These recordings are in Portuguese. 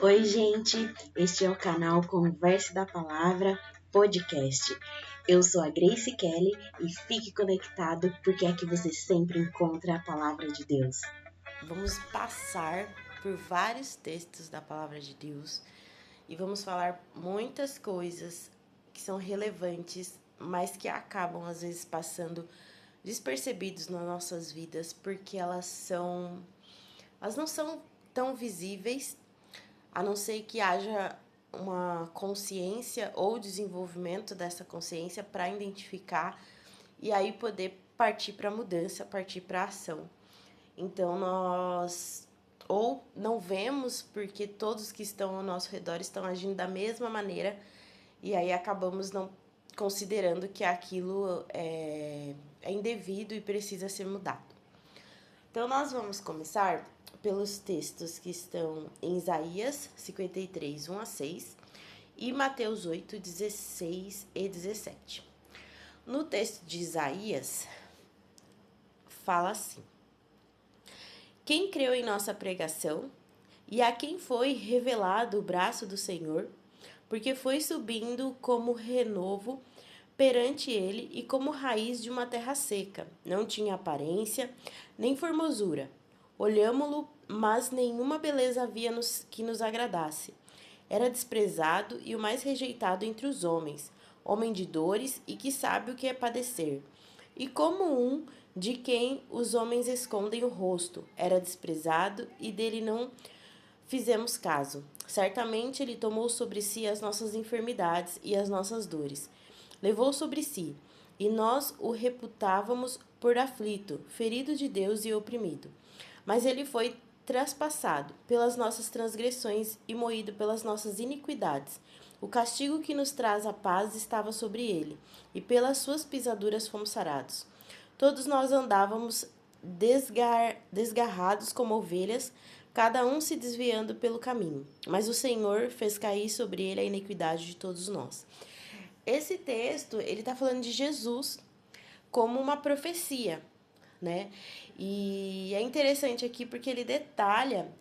Oi, gente! Este é o canal Converse da Palavra Podcast. Eu sou a Grace Kelly e fique conectado porque aqui você sempre encontra a Palavra de Deus. Vamos passar por vários textos da Palavra de Deus e vamos falar muitas coisas que são relevantes, mas que acabam às vezes passando despercebidos nas nossas vidas porque elas não são tão visíveis, a não ser que haja uma consciência ou desenvolvimento dessa consciência para identificar e aí poder partir para a mudança, partir para a ação. Então nós ou não vemos porque todos que estão ao nosso redor estão agindo da mesma maneira e aí acabamos não considerando que aquilo é indevido e precisa ser mudado. Então nós vamos começar pelos textos que estão em Isaías 53, 1 a 6 e Mateus 8, 16 e 17. No texto de Isaías, fala assim: Quem creu em nossa pregação e a quem foi revelado o braço do Senhor, porque foi subindo como renovo perante ele e como raiz de uma terra seca. Não tinha aparência, nem formosura. Olhámo-lo, mas nenhuma beleza havia que nos agradasse. Era desprezado e o mais rejeitado entre os homens, homem de dores e que sabe o que é padecer. E como um de quem os homens escondem o rosto, era desprezado e dele não fizemos caso. Certamente ele tomou sobre si as nossas enfermidades e as nossas dores. Levou sobre si, e nós o reputávamos por aflito, ferido de Deus e oprimido. Mas ele foi traspassado pelas nossas transgressões e moído pelas nossas iniquidades. O castigo que nos traz a paz estava sobre ele, e pelas suas pisaduras fomos sarados. Todos nós andávamos desgarrados como ovelhas, cada um se desviando pelo caminho. Mas o Senhor fez cair sobre ele a iniquidade de todos nós. Esse texto, ele está falando de Jesus como uma profecia, né? E é interessante aqui porque ele detalha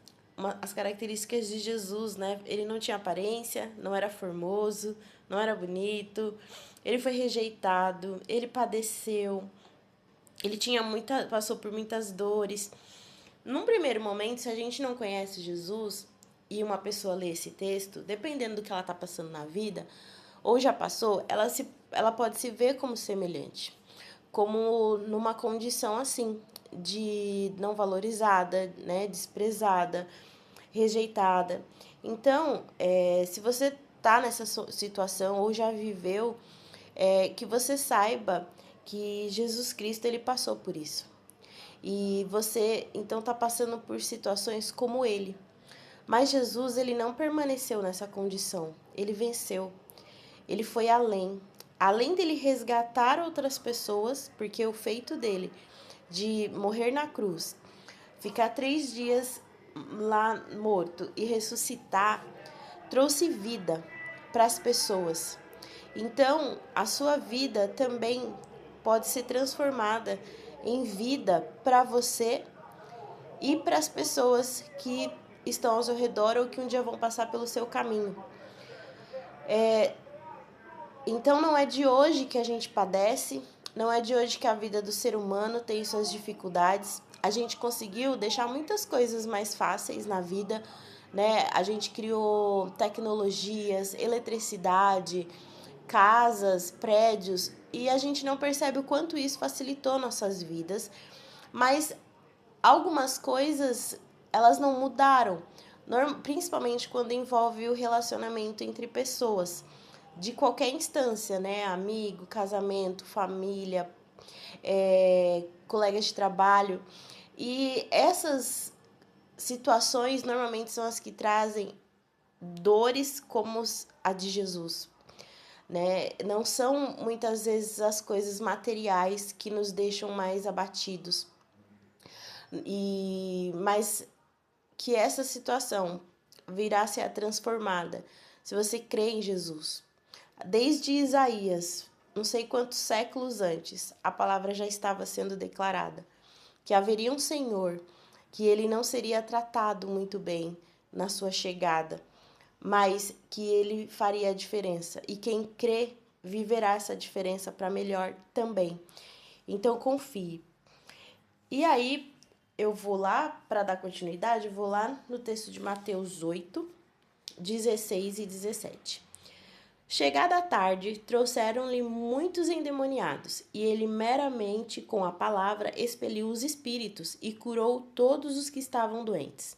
as características de Jesus, né? Ele não tinha aparência, não era formoso, não era bonito, ele foi rejeitado, ele padeceu, ele passou por muitas dores. Num primeiro momento, se a gente não conhece Jesus e uma pessoa lê esse texto, dependendo do que ela está passando na vida, ou já passou, ela pode se ver como semelhante, como numa condição assim, de não valorizada, né, desprezada, rejeitada. Então, se você está nessa situação ou já viveu, que você saiba que Jesus Cristo ele passou por isso. E você então está passando por situações como ele. Mas Jesus ele não permaneceu nessa condição. Ele venceu. Ele foi além. Além dele resgatar outras pessoas, porque o feito dele de morrer na cruz, ficar 3 dias lá morto e ressuscitar, trouxe vida para as pessoas. Então, a sua vida também pode ser transformada em vida para você e para as pessoas que estão ao seu redor ou que um dia vão passar pelo seu caminho. Então não é de hoje que a gente padece, não é de hoje que a vida do ser humano tem suas dificuldades. A gente conseguiu deixar muitas coisas mais fáceis na vida, né? A gente criou tecnologias, eletricidade, casas, prédios, e a gente não percebe o quanto isso facilitou nossas vidas. Mas algumas coisas, elas não mudaram, principalmente quando envolve o relacionamento entre pessoas de qualquer instância, né? Amigo, casamento, família, colegas de trabalho. E essas situações normalmente são as que trazem dores como a de Jesus, né? Não são muitas vezes as coisas materiais que nos deixam mais abatidos. Mas que essa situação virá a ser transformada se você crê em Jesus. Desde Isaías, não sei quantos séculos antes, a palavra já estava sendo declarada, que haveria um Senhor, que ele não seria tratado muito bem, na sua chegada, mas que ele faria a diferença. E quem crê viverá essa diferença para melhor também. Então confie. E aí eu vou lá, para dar continuidade, vou lá no texto de Mateus 8, 16 e 17. Chegada a tarde, trouxeram-lhe muitos endemoniados, e ele meramente com a palavra expeliu os espíritos e curou todos os que estavam doentes,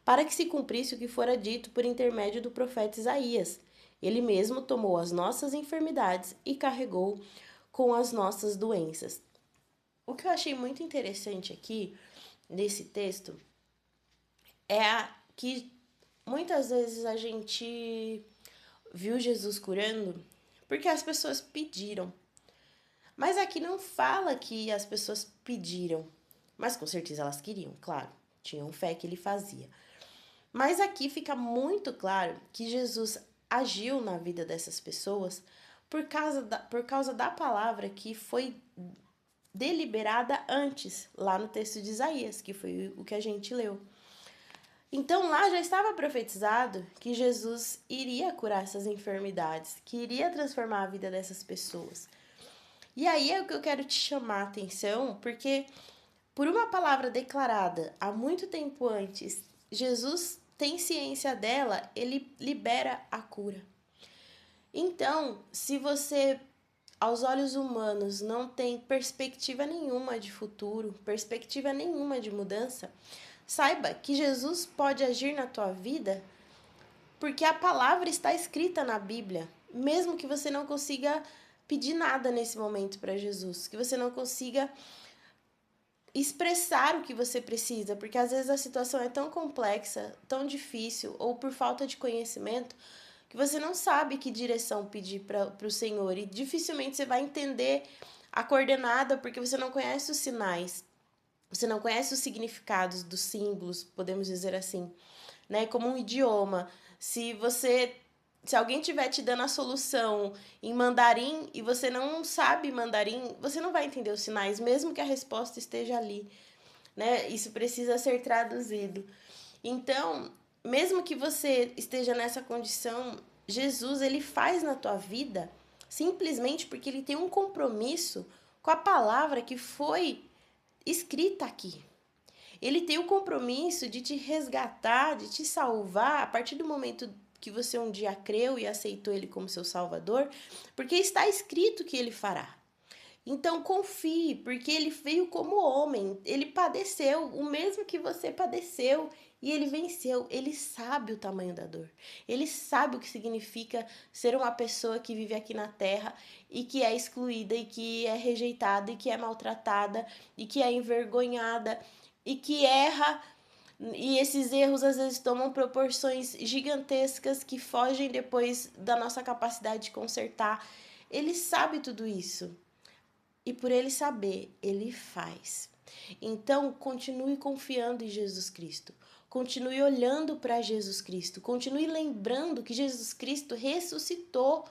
para que se cumprisse o que fora dito por intermédio do profeta Isaías. Ele mesmo tomou as nossas enfermidades e carregou com as nossas doenças. O que eu achei muito interessante aqui, nesse texto, é que muitas vezes a gente viu Jesus curando porque as pessoas pediram. Mas aqui não fala que as pessoas pediram, mas com certeza elas queriam, claro, tinham fé que ele fazia. Mas aqui fica muito claro que Jesus agiu na vida dessas pessoas por causa da palavra que foi deliberada antes, lá no texto de Isaías, que foi o que a gente leu. Então lá já estava profetizado que Jesus iria curar essas enfermidades, que iria transformar a vida dessas pessoas. E aí é o que eu quero te chamar a atenção, porque por uma palavra declarada há muito tempo antes, Jesus tem ciência dela, ele libera a cura. Então, se você, aos olhos humanos, não tem perspectiva nenhuma de futuro, perspectiva nenhuma de mudança, saiba que Jesus pode agir na tua vida porque a palavra está escrita na Bíblia, mesmo que você não consiga pedir nada nesse momento para Jesus, que você não consiga expressar o que você precisa, porque às vezes a situação é tão complexa, tão difícil, ou por falta de conhecimento, que você não sabe que direção pedir para o Senhor, e dificilmente você vai entender a coordenada, porque você não conhece os sinais, você não conhece os significados dos símbolos, podemos dizer assim, né? Como um idioma. Se alguém estiver te dando a solução em mandarim e você não sabe mandarim, você não vai entender os sinais, mesmo que a resposta esteja ali, né? Isso precisa ser traduzido. Então, mesmo que você esteja nessa condição, Jesus, ele faz na tua vida simplesmente porque ele tem um compromisso com a palavra que foi escrita aqui. Ele tem o compromisso de te resgatar, de te salvar a partir do momento que você um dia creu e aceitou ele como seu salvador, porque está escrito que ele fará. Então confie, porque ele veio como homem, ele padeceu o mesmo que você padeceu e ele venceu. Ele sabe o tamanho da dor, ele sabe o que significa ser uma pessoa que vive aqui na terra e que é excluída, e que é rejeitada, e que é maltratada, e que é envergonhada, e que erra. E esses erros às vezes tomam proporções gigantescas que fogem depois da nossa capacidade de consertar. Ele sabe tudo isso. E por ele saber, ele faz. Então, continue confiando em Jesus Cristo. Continue olhando para Jesus Cristo. Continue lembrando que Jesus Cristo ressuscitou.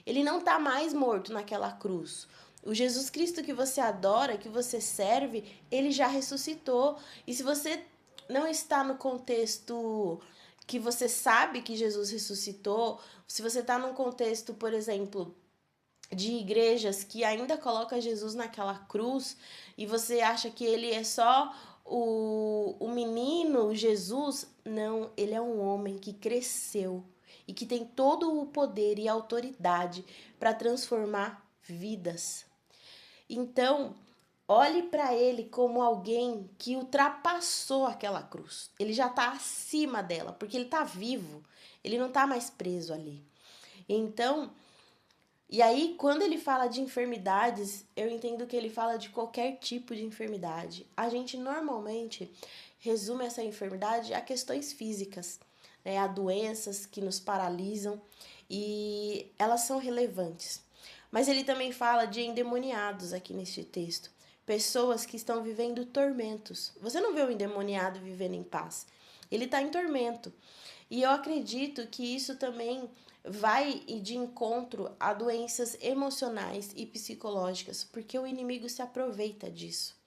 Ele não está mais morto naquela cruz. O Jesus Cristo que você adora, que você serve, ele já ressuscitou. E se você não está no contexto que você sabe que Jesus ressuscitou, se você está num contexto, por exemplo, de igrejas que ainda coloca Jesus naquela cruz e você acha que ele é só o menino Jesus, não, ele é um homem que cresceu e que tem todo o poder e autoridade para transformar vidas. Então, olhe para ele como alguém que ultrapassou aquela cruz. Ele já está acima dela, porque ele está vivo. Ele não está mais preso ali. Então, e aí, quando ele fala de enfermidades, eu entendo que ele fala de qualquer tipo de enfermidade. A gente normalmente resume essa enfermidade a questões físicas, né? A doenças que nos paralisam e elas são relevantes. Mas ele também fala de endemoniados aqui neste texto. Pessoas que estão vivendo tormentos. Você não vê um endemoniado vivendo em paz. Ele está em tormento. E eu acredito que isso também vai de encontro a doenças emocionais e psicológicas, porque o inimigo se aproveita disso.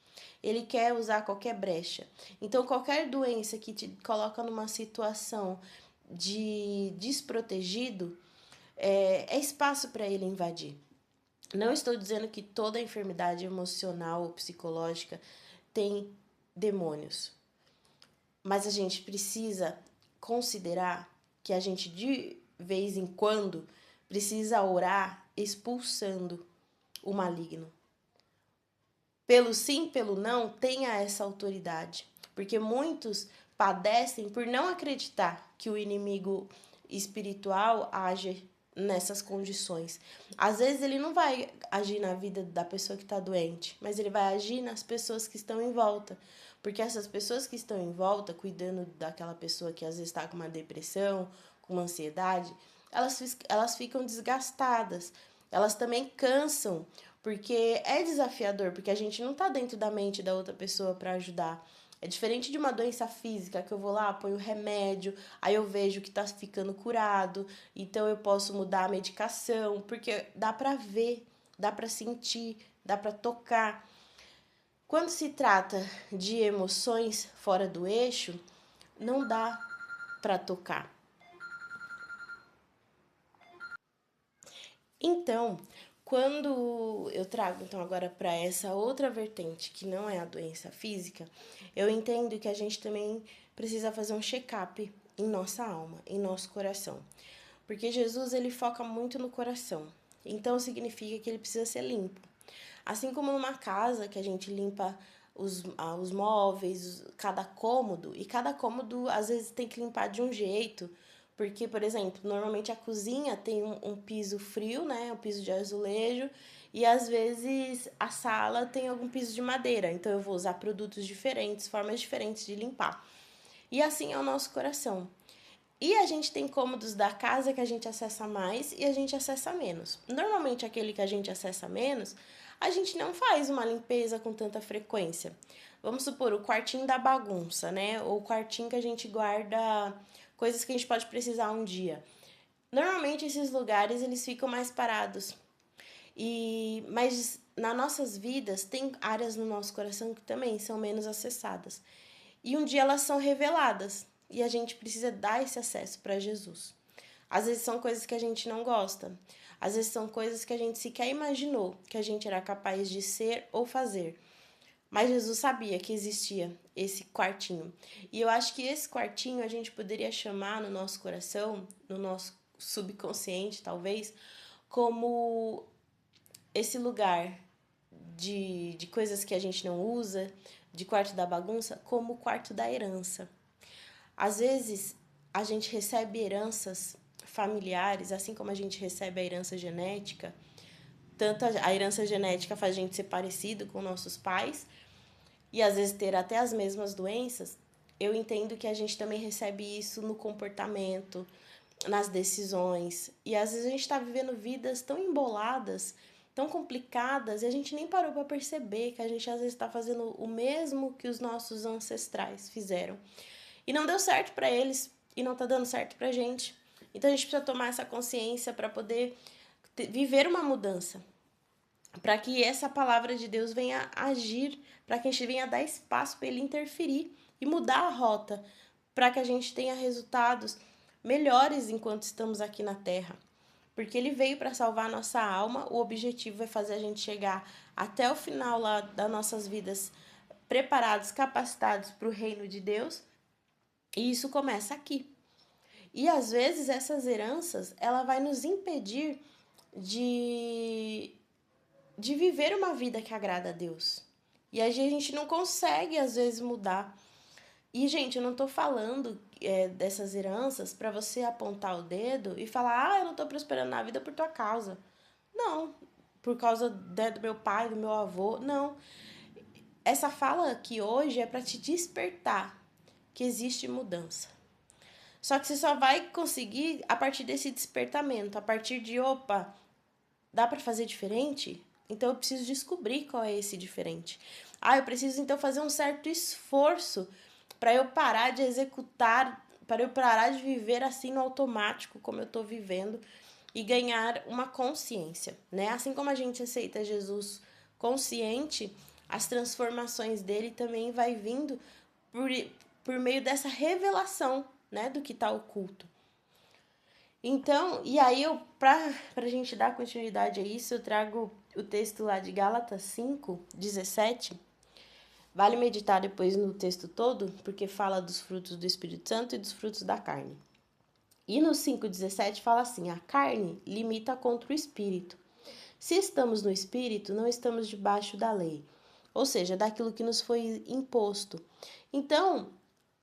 ele quer usar qualquer brecha. Então, qualquer doença que te coloca numa situação de desprotegido, é espaço para ele invadir. Não estou dizendo que toda enfermidade emocional ou psicológica tem demônios, mas a gente precisa considerar que a gente, de vez em quando, precisa orar expulsando o maligno. Pelo sim, pelo não, tenha essa autoridade. Porque muitos padecem por não acreditar que o inimigo espiritual age nessas condições. Às vezes ele não vai agir na vida da pessoa que está doente, mas ele vai agir nas pessoas que estão em volta. Porque essas pessoas que estão em volta, cuidando daquela pessoa que às vezes está com uma depressão, com uma ansiedade, elas ficam desgastadas. Elas também cansam, porque é desafiador, porque a gente não tá dentro da mente da outra pessoa para ajudar. É diferente de uma doença física, que eu vou lá, ponho remédio, aí eu vejo que tá ficando curado, então eu posso mudar a medicação, porque dá pra ver, dá pra sentir, dá pra tocar. Quando se trata de emoções fora do eixo, não dá pra tocar. Então, quando eu trago então agora para essa outra vertente, que não é a doença física, eu entendo que a gente também precisa fazer um check-up em nossa alma, em nosso coração. Porque Jesus, ele foca muito no coração. Então significa que ele precisa ser limpo. Assim como numa casa que a gente limpa os móveis, cada cômodo, e cada cômodo às vezes tem que limpar de um jeito, porque, por exemplo, normalmente a cozinha tem um piso frio, né, um piso de azulejo, e às vezes a sala tem algum piso de madeira, então eu vou usar produtos diferentes, formas diferentes de limpar. E assim é o nosso coração. E a gente tem cômodos da casa que a gente acessa mais e a gente acessa menos. Normalmente aquele que a gente acessa menos, a gente não faz uma limpeza com tanta frequência. Vamos supor, o quartinho da bagunça, né? Ou o quartinho que a gente guarda coisas que a gente pode precisar um dia. Normalmente esses lugares eles ficam mais parados. Mas nas nossas vidas tem áreas no nosso coração que também são menos acessadas. E um dia elas são reveladas e a gente precisa dar esse acesso para Jesus. Às vezes são coisas que a gente não gosta. Às vezes são coisas que a gente sequer imaginou que a gente era capaz de ser ou fazer. Mas Jesus sabia que existia esse quartinho. E eu acho que esse quartinho a gente poderia chamar no nosso coração, no nosso subconsciente, talvez, como esse lugar de coisas que a gente não usa, de quarto da bagunça, como o quarto da herança. Às vezes, a gente recebe heranças familiares, assim como a gente recebe a herança genética. Tanto a herança genética faz a gente ser parecido com nossos pais e às vezes ter até as mesmas doenças. Eu entendo que a gente também recebe isso no comportamento, nas decisões. E às vezes a gente está vivendo vidas tão emboladas, tão complicadas, e a gente nem parou para perceber que a gente às vezes está fazendo o mesmo que os nossos ancestrais fizeram. E não deu certo para eles e não tá dando certo pra gente. Então a gente precisa tomar essa consciência para poder viver uma mudança. Para que essa palavra de Deus venha agir, para que a gente venha dar espaço para ele interferir e mudar a rota, para que a gente tenha resultados melhores enquanto estamos aqui na Terra. Porque ele veio para salvar a nossa alma, o objetivo é fazer a gente chegar até o final lá das nossas vidas preparados, capacitados para o reino de Deus. E isso começa aqui. E às vezes essas heranças, ela vai nos impedir de viver uma vida que agrada a Deus. E a gente não consegue às vezes mudar. E gente, eu não tô falando dessas heranças para você apontar o dedo e falar: "Ah, eu não tô prosperando na vida por tua causa". Não, por causa do meu pai, do meu avô, não. Essa fala aqui hoje é para te despertar que existe mudança. Só que você só vai conseguir a partir desse despertamento, a partir de, opa, dá para fazer diferente? Então eu preciso descobrir qual é esse diferente. Ah, eu preciso então fazer um certo esforço para eu parar de executar, para eu parar de viver assim no automático como eu estou vivendo e ganhar uma consciência, né? Assim como a gente aceita Jesus consciente, as transformações dele também vai vindo por meio dessa revelação, né, do que está oculto. Então, e aí para a gente dar continuidade a isso, eu trago o texto lá de Gálatas 5:17. Vale meditar depois no texto todo, porque fala dos frutos do Espírito Santo e dos frutos da carne. E no 5:17 fala assim: a carne limita contra o Espírito. Se estamos no Espírito, não estamos debaixo da lei, ou seja, daquilo que nos foi imposto. Então,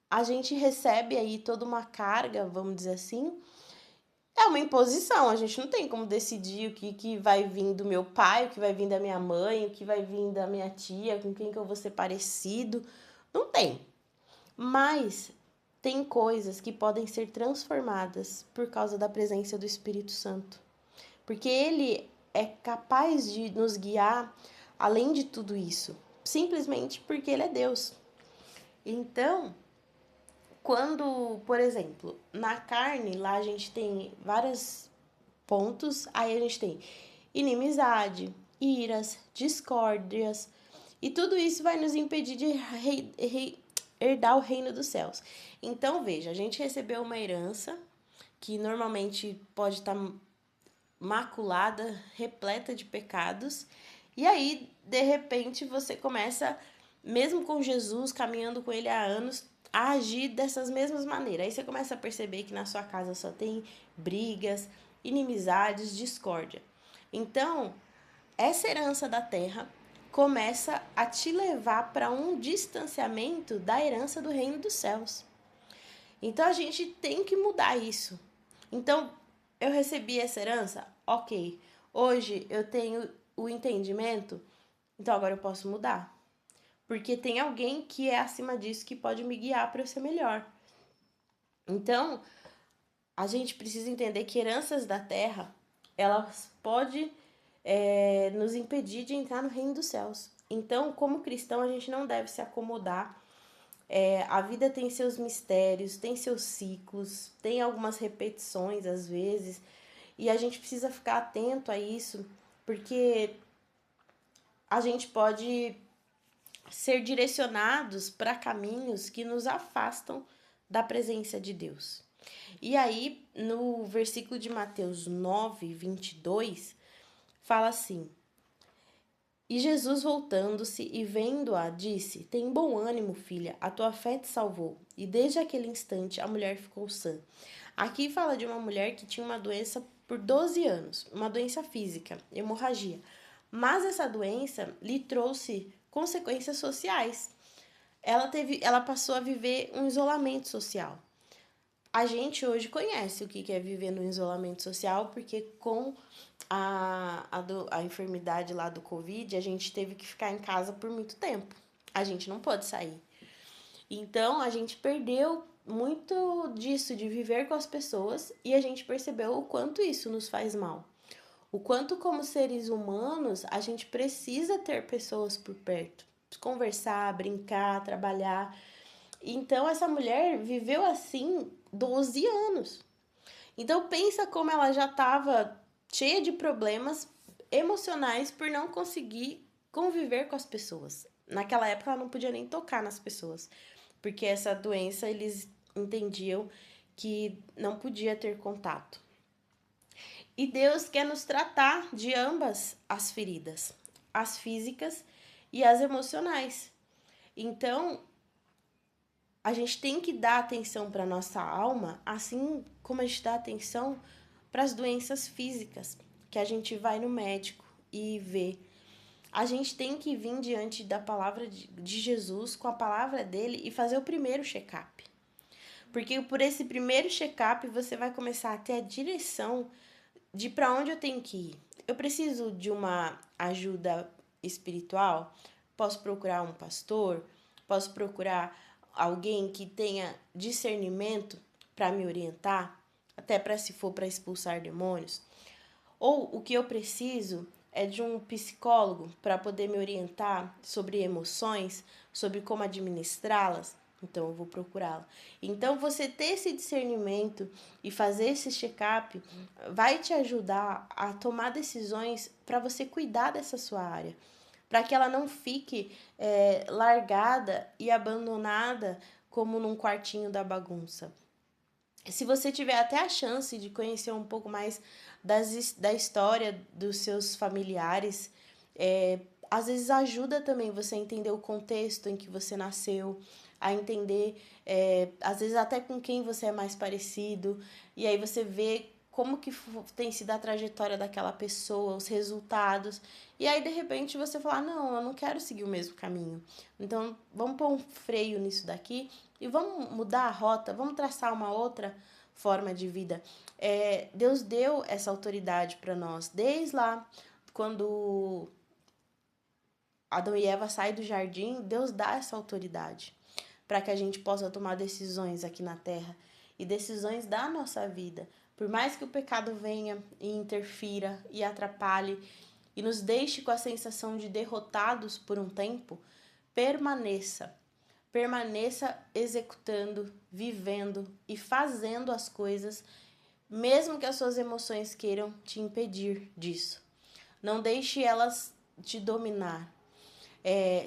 a gente recebe aí toda uma carga, vamos dizer assim, é uma imposição, a gente não tem como decidir o que vai vir do meu pai, o que vai vir da minha mãe, o que vai vir da minha tia, com quem que eu vou ser parecido, não tem. Mas tem coisas que podem ser transformadas por causa da presença do Espírito Santo, porque ele é capaz de nos guiar além de tudo isso, simplesmente porque ele é Deus. Então, quando, por exemplo, na carne, lá a gente tem vários pontos, aí a gente tem inimizade, iras, discórdias, e tudo isso vai nos impedir de herdar o reino dos céus. Então, veja, a gente recebeu uma herança que normalmente pode estar maculada, repleta de pecados, e aí, de repente, você começa, mesmo com Jesus, caminhando com ele há anos, a agir dessas mesmas maneiras. Aí você começa a perceber que na sua casa só tem brigas, inimizades, discórdia. Então, essa herança da terra começa a te levar para um distanciamento da herança do reino dos céus. Então, a gente tem que mudar isso. Então, eu recebi essa herança? Ok. Hoje eu tenho o entendimento, então agora eu posso mudar. Porque tem alguém que é acima disso que pode me guiar para eu ser melhor. Então, a gente precisa entender que heranças da terra, elas podem nos impedir de entrar no reino dos céus. Então, como cristão, a gente não deve se acomodar. A vida tem seus mistérios, tem seus ciclos, tem algumas repetições às vezes, e a gente precisa ficar atento a isso, porque a gente pode ser direcionados para caminhos que nos afastam da presença de Deus. E aí, no versículo de Mateus 9:22, fala assim: e Jesus, voltando-se e vendo-a, disse: tem bom ânimo, filha, a tua fé te salvou. E desde aquele instante a mulher ficou sã. Aqui fala de uma mulher que tinha uma doença por 12 anos, uma doença física, hemorragia. Mas essa doença lhe trouxe consequências sociais. Ela passou a viver um isolamento social. A gente hoje conhece o que é viver no isolamento social, porque com a enfermidade lá do Covid, a gente teve que ficar em casa por muito tempo. A gente não pode sair. Então, a gente perdeu muito disso, de viver com as pessoas, e a gente percebeu o quanto isso nos faz mal. O quanto, como seres humanos, a gente precisa ter pessoas por perto. Conversar, brincar, trabalhar. Então, essa mulher viveu assim 12 anos. Então, pensa como ela já estava cheia de problemas emocionais por não conseguir conviver com as pessoas. Naquela época, ela não podia nem tocar nas pessoas, porque essa doença eles entendiam que não podia ter contato. E Deus quer nos tratar de ambas as feridas, as físicas e as emocionais. Então, a gente tem que dar atenção para a nossa alma, assim como a gente dá atenção para as doenças físicas, que a gente vai no médico e vê. A gente tem que vir diante da palavra de Jesus, com a palavra dele, e fazer o primeiro check-up. Porque por esse primeiro check-up você vai começar a ter a direção de para onde eu tenho que ir. Eu preciso de uma ajuda espiritual? Posso procurar um pastor? Posso procurar alguém que tenha discernimento para me orientar? Até para se for para expulsar demônios? Ou o que eu preciso é de um psicólogo para poder me orientar sobre emoções, sobre como administrá-las? Então eu vou procurá-la. Então você ter esse discernimento e fazer esse check-up vai te ajudar a tomar decisões para você cuidar dessa sua área. para que ela não fique largada e abandonada como num quartinho da bagunça. Se você tiver até a chance de conhecer um pouco mais da história dos seus familiares, às vezes ajuda também você a entender o contexto em que você nasceu, a entender, às vezes até com quem você é mais parecido, e aí você vê como que tem sido a trajetória daquela pessoa, os resultados, e aí de repente você fala, não, eu não quero seguir o mesmo caminho, então vamos pôr um freio nisso daqui, e vamos mudar a rota, vamos traçar uma outra forma de vida. Deus deu essa autoridade para nós, desde lá, quando Adão e Eva saem do jardim, Deus dá essa autoridade para que a gente possa tomar decisões aqui na terra e decisões da nossa vida. Por mais que o pecado venha e interfira e atrapalhe e nos deixe com a sensação de derrotados por um tempo, permaneça executando, vivendo e fazendo as coisas, mesmo que as suas emoções queiram te impedir disso. Não deixe elas te dominar.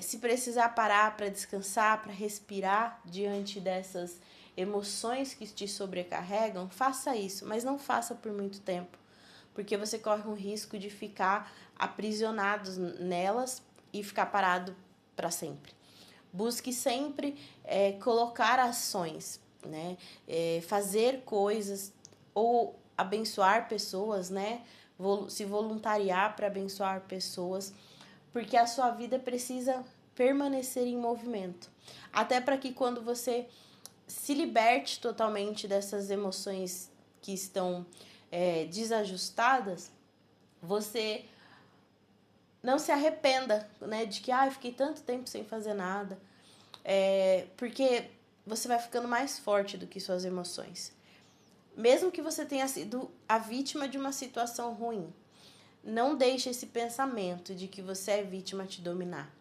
Se precisar parar para descansar, para respirar diante dessas emoções que te sobrecarregam, faça isso, mas não faça por muito tempo, porque você corre um risco de ficar aprisionado nelas e ficar parado para sempre. Busque sempre colocar ações, né? Fazer coisas ou abençoar pessoas, né? Se voluntariar para abençoar pessoas, porque a sua vida precisa permanecer em movimento. Até para que quando você se liberte totalmente dessas emoções que estão desajustadas, você não se arrependa, né, de que fiquei tanto tempo sem fazer nada, porque você vai ficando mais forte do que suas emoções. Mesmo que você tenha sido a vítima de uma situação ruim, não deixe esse pensamento de que você é vítima te dominar.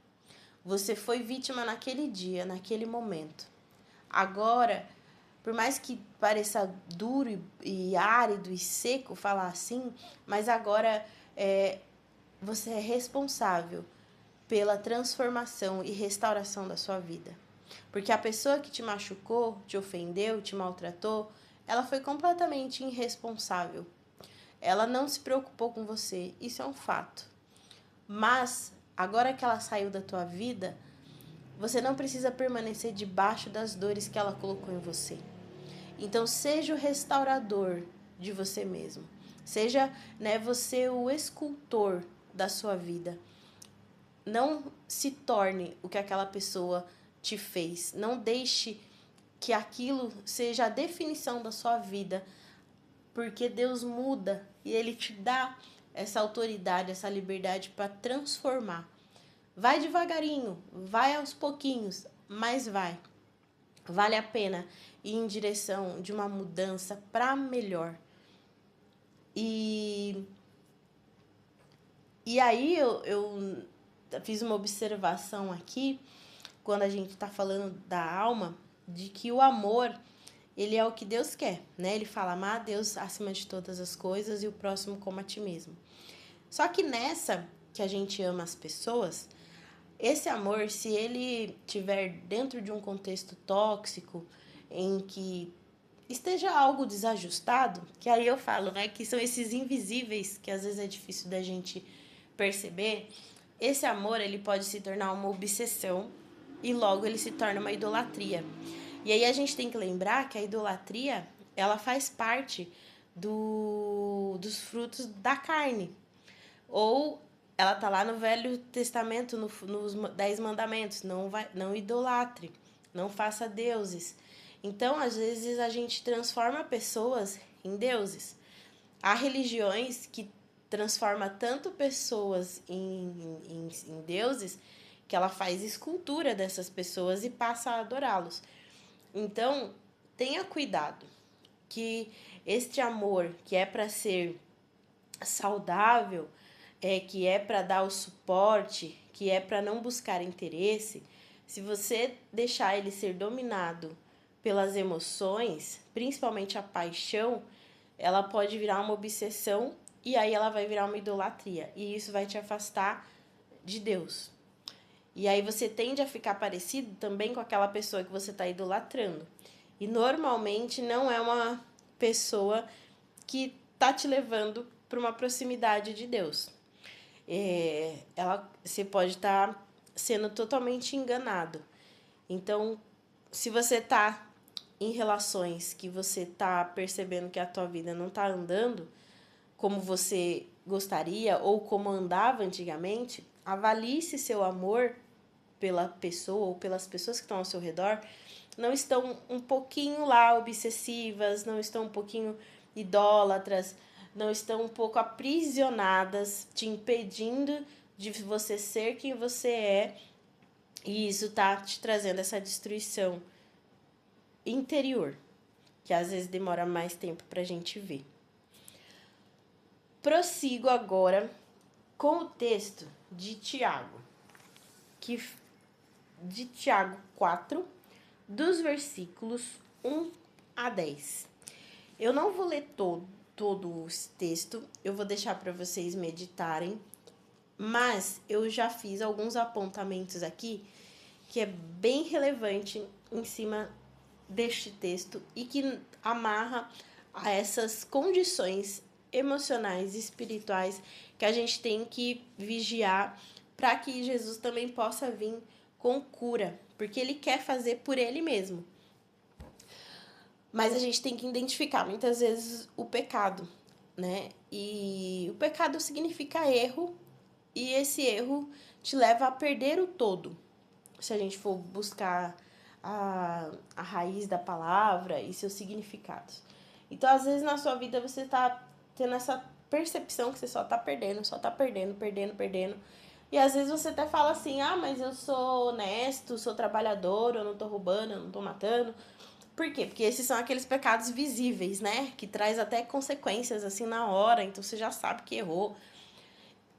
Você foi vítima naquele dia, naquele momento. Agora, por mais que pareça duro e árido e seco falar assim, mas agora você é responsável pela transformação e restauração da sua vida. Porque a pessoa que te machucou, te ofendeu, te maltratou, ela foi completamente irresponsável. Ela não se preocupou com você, isso é um fato. Mas, agora que ela saiu da tua vida, você não precisa permanecer debaixo das dores que ela colocou em você. Então, seja o restaurador de você mesmo. Seja, você o escultor da sua vida. Não se torne o que aquela pessoa te fez. Não deixe que aquilo seja a definição da sua vida, porque Deus muda e Ele te dá essa autoridade, essa liberdade para transformar. Vai devagarinho, vai aos pouquinhos, mas vai. Vale a pena ir em direção de uma mudança para melhor. E aí eu fiz uma observação aqui, quando a gente está falando da alma, de que o amor, ele é o que Deus quer, né? Ele fala, amar a Deus acima de todas as coisas e o próximo como a ti mesmo. Só que nessa que a gente ama as pessoas, esse amor, se ele tiver dentro de um contexto tóxico, em que esteja algo desajustado, que aí eu falo, né, que são esses invisíveis, que às vezes é difícil da gente perceber, esse amor, ele pode se tornar uma obsessão e logo ele se torna uma idolatria. E aí a gente tem que lembrar que a idolatria, ela faz parte dos frutos da carne. Ou ela tá lá no Velho Testamento, nos 10 mandamentos, não idolatre, não faça deuses. Então, às vezes, a gente transforma pessoas em deuses. Há religiões que transformam tanto pessoas em deuses que ela faz escultura dessas pessoas e passa a adorá-los. Então, tenha cuidado que este amor que é para ser saudável, que é para dar o suporte, que é para não buscar interesse, se você deixar ele ser dominado pelas emoções, principalmente a paixão, ela pode virar uma obsessão e aí ela vai virar uma idolatria. E isso vai te afastar de Deus. E aí você tende a ficar parecido também com aquela pessoa que você está idolatrando. E normalmente não é uma pessoa que está te levando para uma proximidade de Deus. Você pode estar sendo totalmente enganado. Então, se você está em relações que você está percebendo que a tua vida não está andando como você gostaria ou como andava antigamente, avalie se seu amor pela pessoa ou pelas pessoas que estão ao seu redor não estão um pouquinho lá obsessivas, não estão um pouquinho idólatras, não estão um pouco aprisionadas, te impedindo de você ser quem você é, e isso tá te trazendo essa destruição interior, que às vezes demora mais tempo pra gente ver. Prossigo agora com o texto de Tiago, de Tiago 4, dos versículos 1 a 10. Eu não vou ler todo o texto, eu vou deixar para vocês meditarem, mas eu já fiz alguns apontamentos aqui que é bem relevante em cima deste texto e que amarra a essas condições emocionais e espirituais que a gente tem que vigiar para que Jesus também possa vir com cura, porque ele quer fazer por ele mesmo. Mas a gente tem que identificar muitas vezes o pecado, né? E o pecado significa erro, e esse erro te leva a perder o todo. Se a gente for buscar a raiz da palavra e seus significados. Então, às vezes na sua vida você tá tendo essa percepção que você só tá perdendo, perdendo. E às vezes você até fala assim, mas eu sou honesto, sou trabalhador, eu não tô roubando, eu não tô matando. Por quê? Porque esses são aqueles pecados visíveis, né? Que traz até consequências assim na hora, então você já sabe que errou.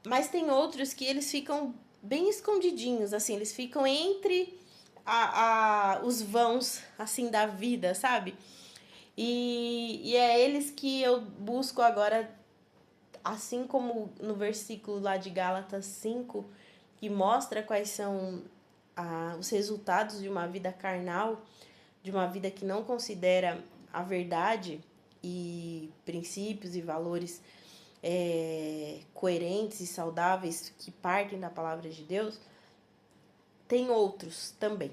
Mas tem outros que eles ficam bem escondidinhos, assim, eles ficam entre os vãos, assim, da vida, sabe? E é eles que eu busco agora, assim como no versículo lá de Gálatas 5, que mostra quais são os resultados de uma vida carnal, de uma vida que não considera a verdade e princípios e valores coerentes e saudáveis que partem da palavra de Deus. Tem outros também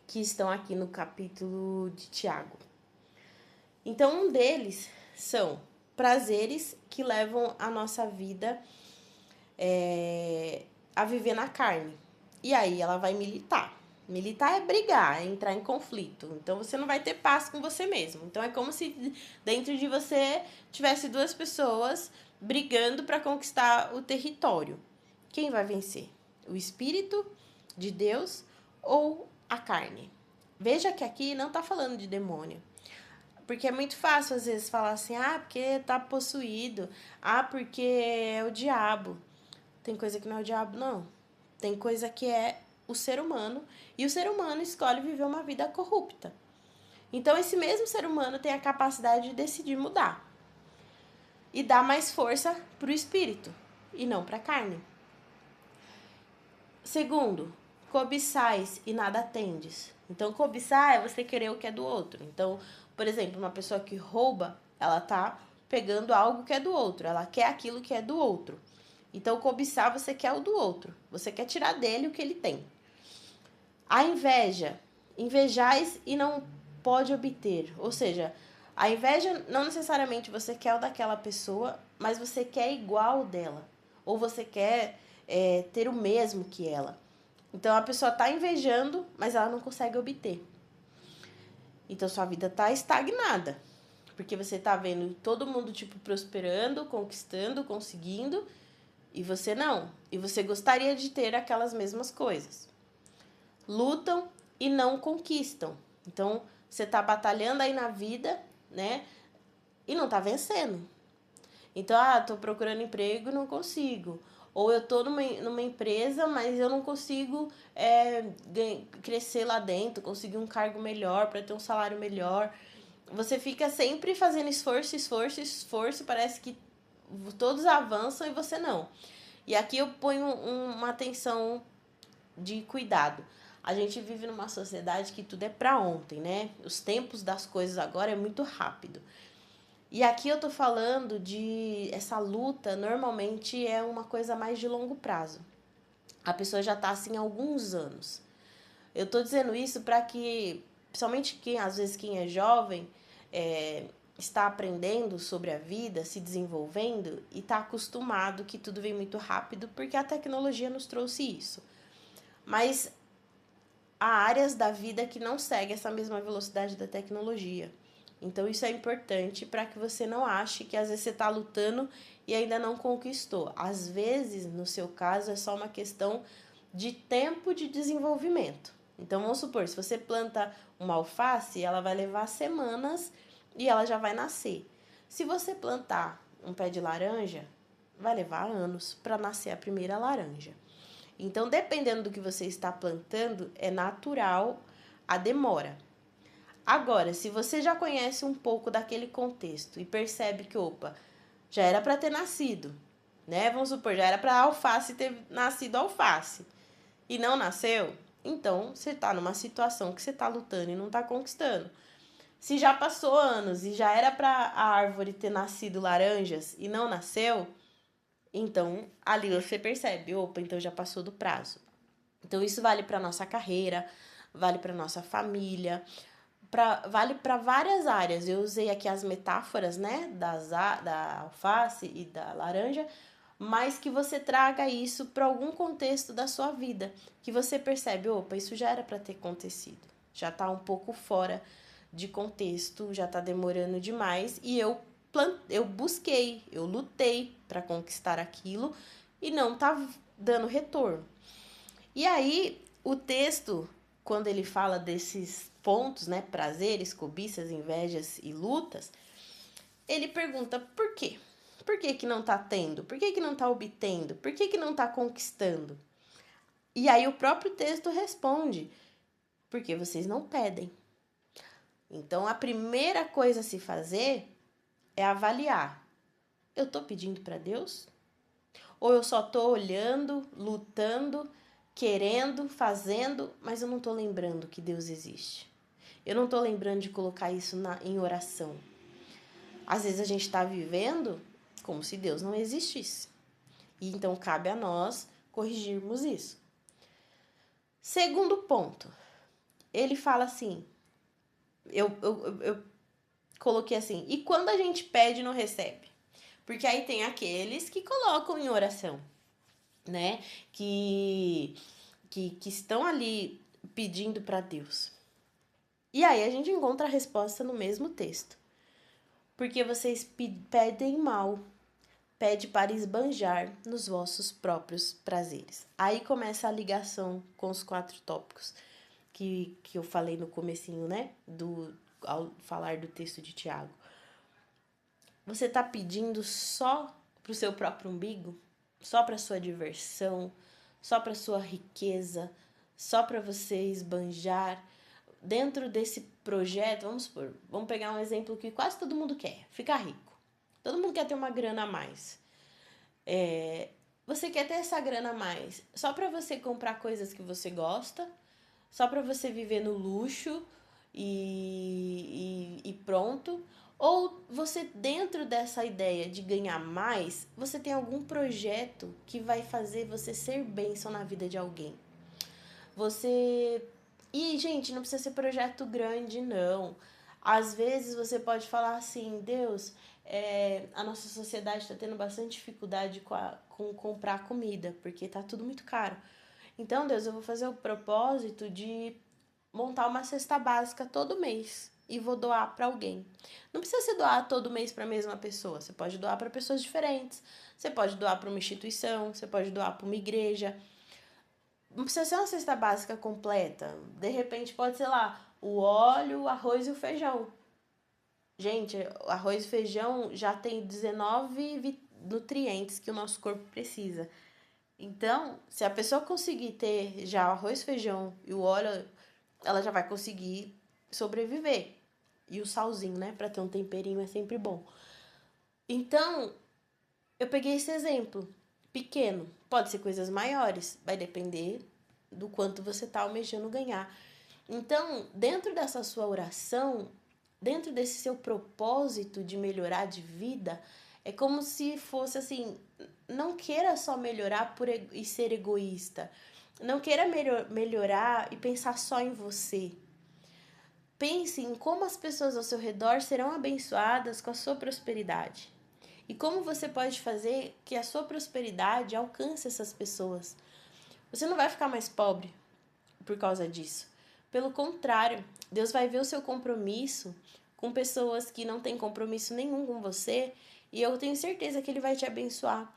que estão aqui no capítulo de Tiago. Então, um deles são prazeres que levam a nossa vida a viver na carne. E aí ela vai militar. Militar é brigar, é entrar em conflito. Então você não vai ter paz com você mesmo. Então é como se dentro de você tivesse duas pessoas brigando para conquistar o território. Quem vai vencer? O Espírito de Deus ou a carne? Veja que aqui não está falando de demônio. Porque é muito fácil às vezes falar assim, porque tá possuído, porque é o diabo. Tem coisa que não é o diabo, não. Tem coisa que é o ser humano, e o ser humano escolhe viver uma vida corrupta. Então, esse mesmo ser humano tem a capacidade de decidir mudar e dar mais força para o espírito e não para a carne. Segundo, cobiçais e nada tendes. Então, cobiçar é você querer o que é do outro. Então, por exemplo, uma pessoa que rouba, ela tá pegando algo que é do outro, ela quer aquilo que é do outro. Então, cobiçar, você quer o do outro. Você quer tirar dele o que ele tem. A inveja. Invejais e não pode obter. Ou seja, a inveja não necessariamente você quer o daquela pessoa, mas você quer igual dela. Ou você quer ter o mesmo que ela. Então, a pessoa está invejando, mas ela não consegue obter. Então, sua vida está estagnada. Porque você está vendo todo mundo, prosperando, conquistando, conseguindo, e você não. E você gostaria de ter aquelas mesmas coisas. Lutam e não conquistam. Então, você está batalhando aí na vida, né? E não está vencendo. Então, tô procurando emprego e não consigo. Ou eu tô numa empresa, mas eu não consigo crescer lá dentro, conseguir um cargo melhor, para ter um salário melhor. Você fica sempre fazendo esforço, parece que todos avançam e você não. E aqui eu ponho uma atenção de cuidado. A gente vive numa sociedade que tudo é para ontem, né? Os tempos das coisas agora é muito rápido. E aqui eu tô falando de essa luta, normalmente é uma coisa mais de longo prazo. A pessoa já tá assim há alguns anos. Eu tô dizendo isso para que, principalmente às vezes quem é jovem, está aprendendo sobre a vida, se desenvolvendo e está acostumado que tudo vem muito rápido, porque a tecnologia nos trouxe isso. Mas há áreas da vida que não seguem essa mesma velocidade da tecnologia. Então isso é importante para que você não ache que às vezes você está lutando e ainda não conquistou. Às vezes, no seu caso, é só uma questão de tempo de desenvolvimento. Então vamos supor, se você planta uma alface, ela vai levar semanas e ela já vai nascer. Se você plantar um pé de laranja, vai levar anos para nascer a primeira laranja. Então, dependendo do que você está plantando, é natural a demora. Agora, se você já conhece um pouco daquele contexto e percebe que, opa, já era para ter nascido, né? Vamos supor, já era para a alface ter nascido alface e não nasceu, então você está numa situação que você está lutando e não está conquistando. Se já passou anos e já era para a árvore ter nascido laranjas e não nasceu, então ali você percebe, opa, então já passou do prazo. Então isso vale para nossa carreira, vale para nossa família, vale para várias áreas. Eu usei aqui as metáforas, né, da alface e da laranja, mas que você traga isso para algum contexto da sua vida, que você percebe, opa, isso já era para ter acontecido, já está um pouco fora de contexto, já está demorando demais e eu busquei, eu lutei para conquistar aquilo e não está dando retorno. E aí, o texto, quando ele fala desses pontos, né, prazeres, cobiças, invejas e lutas, ele pergunta por quê? Por que que não tá tendo? Por que que não tá obtendo? Por que que não tá conquistando? E aí o próprio texto responde, porque vocês não pedem. Então, a primeira coisa a se fazer é avaliar. Eu tô pedindo para Deus? Ou eu só tô olhando, lutando, querendo, fazendo, mas eu não tô lembrando que Deus existe. Eu não tô lembrando de colocar isso em oração. Às vezes a gente tá vivendo como se Deus não existisse. E então cabe a nós corrigirmos isso. Segundo ponto, ele fala assim, eu coloquei assim, e quando a gente pede, não recebe? Porque aí tem aqueles que colocam em oração, né? Que estão ali pedindo para Deus. E aí a gente encontra a resposta no mesmo texto. Porque vocês pedem mal, pede para esbanjar nos vossos próprios prazeres. Aí começa a ligação com os 4 tópicos que eu falei no comecinho, né? Ao falar do texto de Tiago. Você está pedindo só para o seu próprio umbigo? Só para sua diversão? Só para sua riqueza? Só para você esbanjar? Dentro desse projeto, vamos pegar um exemplo que quase todo mundo quer, ficar rico. Todo mundo quer ter uma grana a mais. Você quer ter essa grana a mais só para você comprar coisas que você gosta, só para você viver no luxo e pronto? Ou você, dentro dessa ideia de ganhar mais, você tem algum projeto que vai fazer você ser bênção na vida de alguém? E, gente, não precisa ser projeto grande, não. Às vezes você pode falar assim, Deus, a nossa sociedade está tendo bastante dificuldade com comprar comida, porque tá tudo muito caro. Então, Deus, eu vou fazer o propósito de montar uma cesta básica todo mês e vou doar para alguém. Não precisa se doar todo mês para a mesma pessoa. Você pode doar para pessoas diferentes. Você pode doar para uma instituição, você pode doar para uma igreja. Não precisa ser uma cesta básica completa. De repente pode ser lá o óleo, o arroz e o feijão. Gente, arroz e feijão já tem 19 nutrientes que o nosso corpo precisa. Então, se a pessoa conseguir ter já o arroz, feijão e o óleo, ela já vai conseguir sobreviver. E o salzinho, né? Pra ter um temperinho é sempre bom. Então, eu peguei esse exemplo. pequeno. Pode ser coisas maiores, vai depender do quanto você está almejando ganhar. Então, dentro dessa sua oração, dentro desse seu propósito de melhorar de vida, é como se fosse assim, não queira só melhorar e ser egoísta. Não queira melhorar e pensar só em você. Pense em como as pessoas ao seu redor serão abençoadas com a sua prosperidade. E como você pode fazer que a sua prosperidade alcance essas pessoas. Você não vai ficar mais pobre por causa disso. Pelo contrário, Deus vai ver o seu compromisso com pessoas que não têm compromisso nenhum com você, e eu tenho certeza que Ele vai te abençoar.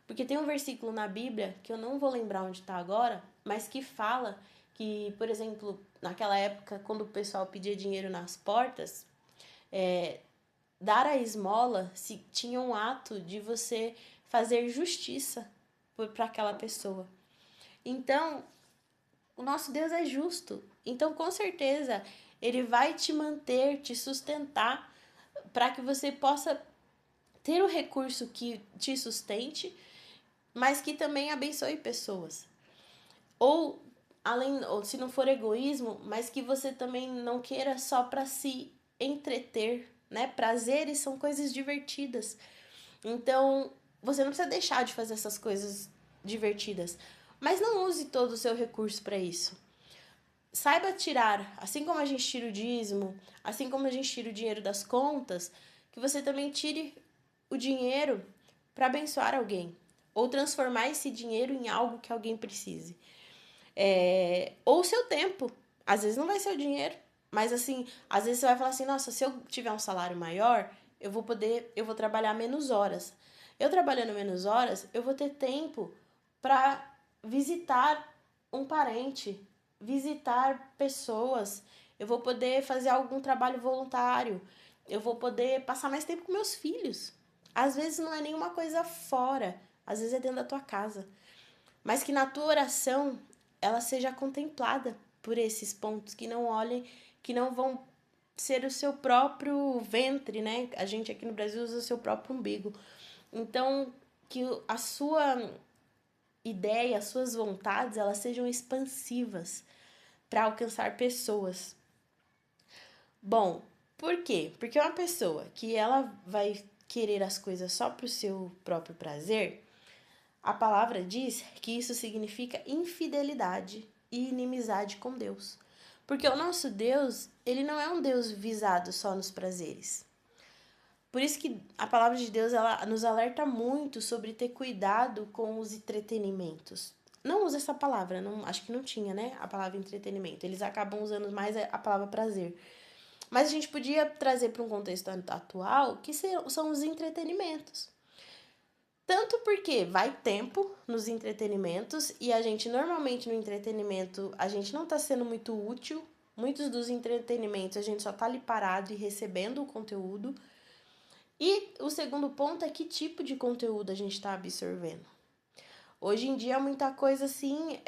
Porque tem um versículo na Bíblia, que eu não vou lembrar onde está agora, mas que fala que, por exemplo, naquela época, quando o pessoal pedia dinheiro nas portas, dar a esmola se tinha um ato de você fazer justiça para aquela pessoa. Então, o nosso Deus é justo. Então, com certeza, Ele vai te manter, te sustentar, para que você possa ter o recurso que te sustente, mas que também abençoe pessoas. Ou, ou se não for egoísmo, mas que você também não queira só para se entreter, né? Prazeres são coisas divertidas. Então, você não precisa deixar de fazer essas coisas divertidas, mas não use todo o seu recurso para isso. Saiba tirar, assim como a gente tira o dízimo, assim como a gente tira o dinheiro das contas, que você também tire o dinheiro para abençoar alguém, ou transformar esse dinheiro em algo que alguém precise. Ou o seu tempo. Às vezes não vai ser o dinheiro, mas assim, às vezes você vai falar assim, nossa, se eu tiver um salário maior, eu vou trabalhar menos horas. Eu trabalhando menos horas, eu vou ter tempo para visitar um parente, visitar pessoas, eu vou poder fazer algum trabalho voluntário, eu vou poder passar mais tempo com meus filhos. Às vezes não é nenhuma coisa fora, às vezes é dentro da tua casa. Mas que na tua oração ela seja contemplada por esses pontos, que não olhem, que não vão ser o seu próprio ventre, né? A gente aqui no Brasil usa o seu próprio umbigo. Então, que a sua ideia, as suas vontades, elas sejam expansivas para alcançar pessoas. Bom, por quê? Porque uma pessoa que ela vai querer as coisas só para o seu próprio prazer, a palavra diz que isso significa infidelidade e inimizade com Deus. Porque o nosso Deus, ele não é um Deus visado só nos prazeres. Por isso que a palavra de Deus ela nos alerta muito sobre ter cuidado com os entretenimentos. Não usa essa palavra, não, acho que não tinha, né? A palavra entretenimento. Eles acabam usando mais a palavra prazer. Mas a gente podia trazer para um contexto atual que são os entretenimentos. Tanto porque vai tempo nos entretenimentos e a gente normalmente no entretenimento a gente não está sendo muito útil. Muitos dos entretenimentos a gente só está ali parado e recebendo o conteúdo. E o segundo ponto é que tipo de conteúdo a gente está absorvendo. Hoje em dia muita coisa assim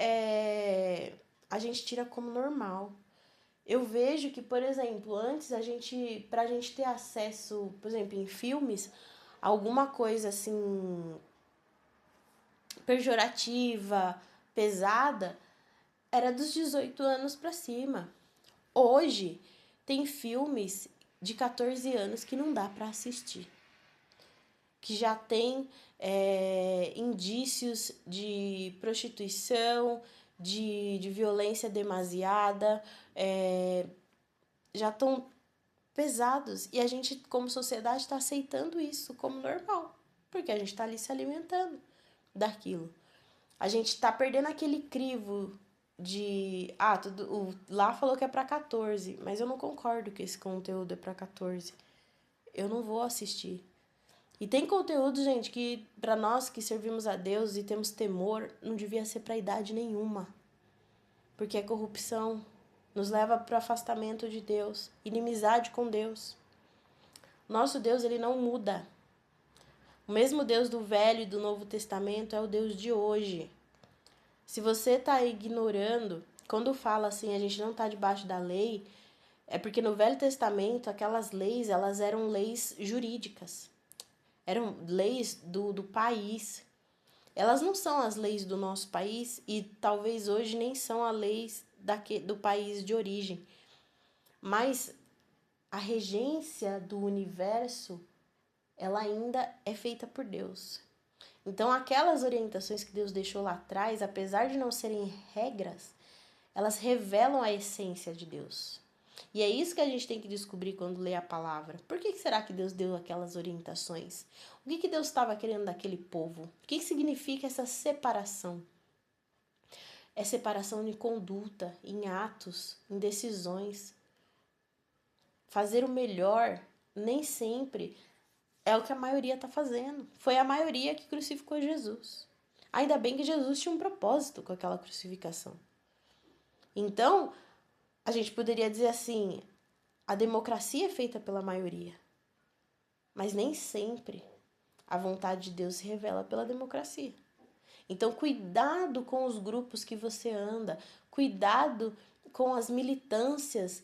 a gente tira como normal. Eu vejo que, por exemplo, antes pra gente ter acesso, por exemplo, em filmes, alguma coisa assim pejorativa, pesada, era dos 18 anos pra cima. Hoje tem filmes de 14 anos que não dá pra assistir. Que já tem indícios de prostituição, de violência demasiada, já estão pesados. E a gente, como sociedade, está aceitando isso como normal, porque a gente está ali se alimentando daquilo. A gente está perdendo aquele crivo de... lá falou que é para 14, mas eu não concordo que esse conteúdo é para 14. Eu não vou assistir. E tem conteúdo, gente, que para nós que servimos a Deus e temos temor, não devia ser para idade nenhuma. Porque é corrupção, nos leva para o afastamento de Deus, inimizade com Deus. Nosso Deus, ele não muda. O mesmo Deus do Velho e do Novo Testamento é o Deus de hoje. Se você está ignorando, quando fala assim, a gente não está debaixo da lei, é porque no Velho Testamento, aquelas leis, elas eram leis jurídicas. Eram leis do país. Elas não são as leis do nosso país e talvez hoje nem são as leis do país de origem. Mas a regência do universo, ela ainda é feita por Deus. Então, aquelas orientações que Deus deixou lá atrás, apesar de não serem regras, elas revelam a essência de Deus. E é isso que a gente tem que descobrir quando lê a palavra. Por que será que Deus deu aquelas orientações? O que Deus estava querendo daquele povo? O que significa essa separação? É separação em conduta, em atos, em decisões. Fazer o melhor nem sempre é o que a maioria está fazendo. Foi a maioria que crucificou Jesus. Ainda bem que Jesus tinha um propósito com aquela crucificação. Então, a gente poderia dizer assim, a democracia é feita pela maioria. Mas nem sempre a vontade de Deus se revela pela democracia. Então, cuidado com os grupos que você anda, cuidado com as militâncias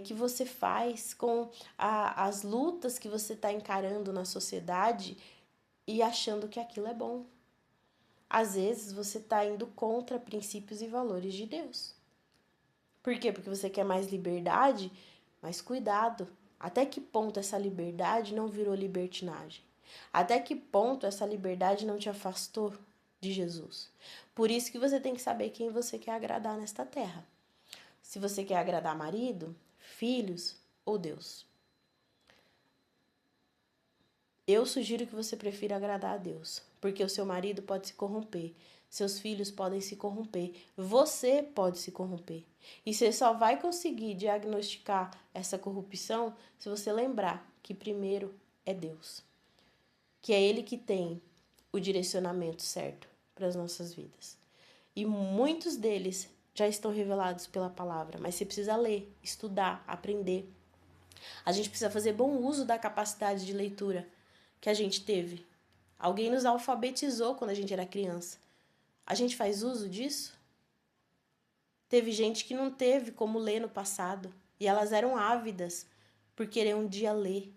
que você faz, com as lutas que você está encarando na sociedade e achando que aquilo é bom. Às vezes, você está indo contra princípios e valores de Deus. Por quê? Porque você quer mais liberdade, mas cuidado. Até que ponto essa liberdade não virou libertinagem? Até que ponto essa liberdade não te afastou de Jesus? Por isso que você tem que saber quem você quer agradar nesta terra. Se você quer agradar marido, filhos ou Deus. Eu sugiro que você prefira agradar a Deus, porque o seu marido pode se corromper, seus filhos podem se corromper, você pode se corromper. E você só vai conseguir diagnosticar essa corrupção se você lembrar que primeiro é Deus, que é Ele que tem o direcionamento certo para as nossas vidas. E muitos deles já estão revelados pela palavra, mas você precisa ler, estudar, aprender. A gente precisa fazer bom uso da capacidade de leitura que a gente teve. Alguém nos alfabetizou quando a gente era criança. A gente faz uso disso? Teve gente que não teve como ler no passado e elas eram ávidas por querer um dia ler.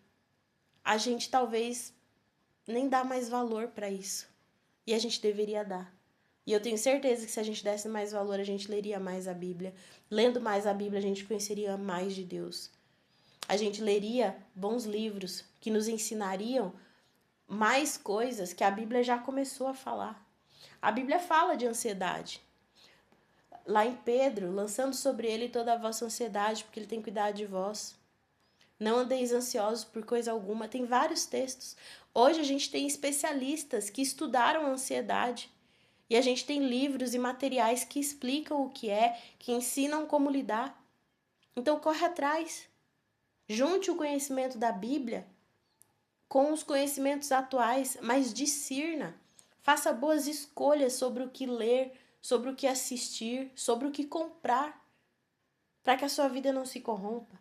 A gente talvez nem dá mais valor para isso e a gente deveria dar. E eu tenho certeza que se a gente desse mais valor, a gente leria mais a Bíblia. Lendo mais a Bíblia, a gente conheceria mais de Deus. A gente leria bons livros que nos ensinariam mais coisas que a Bíblia já começou a falar. A Bíblia fala de ansiedade. Lá em Pedro, lançando sobre ele toda a vossa ansiedade, porque ele tem cuidado de vós. Não andeis ansiosos por coisa alguma. Tem vários textos. Hoje a gente tem especialistas que estudaram a ansiedade. E a gente tem livros e materiais que explicam o que é, que ensinam como lidar. Então corre atrás. Junte o conhecimento da Bíblia com os conhecimentos atuais, mas discirna. Faça boas escolhas sobre o que ler, sobre o que assistir, sobre o que comprar, para que a sua vida não se corrompa.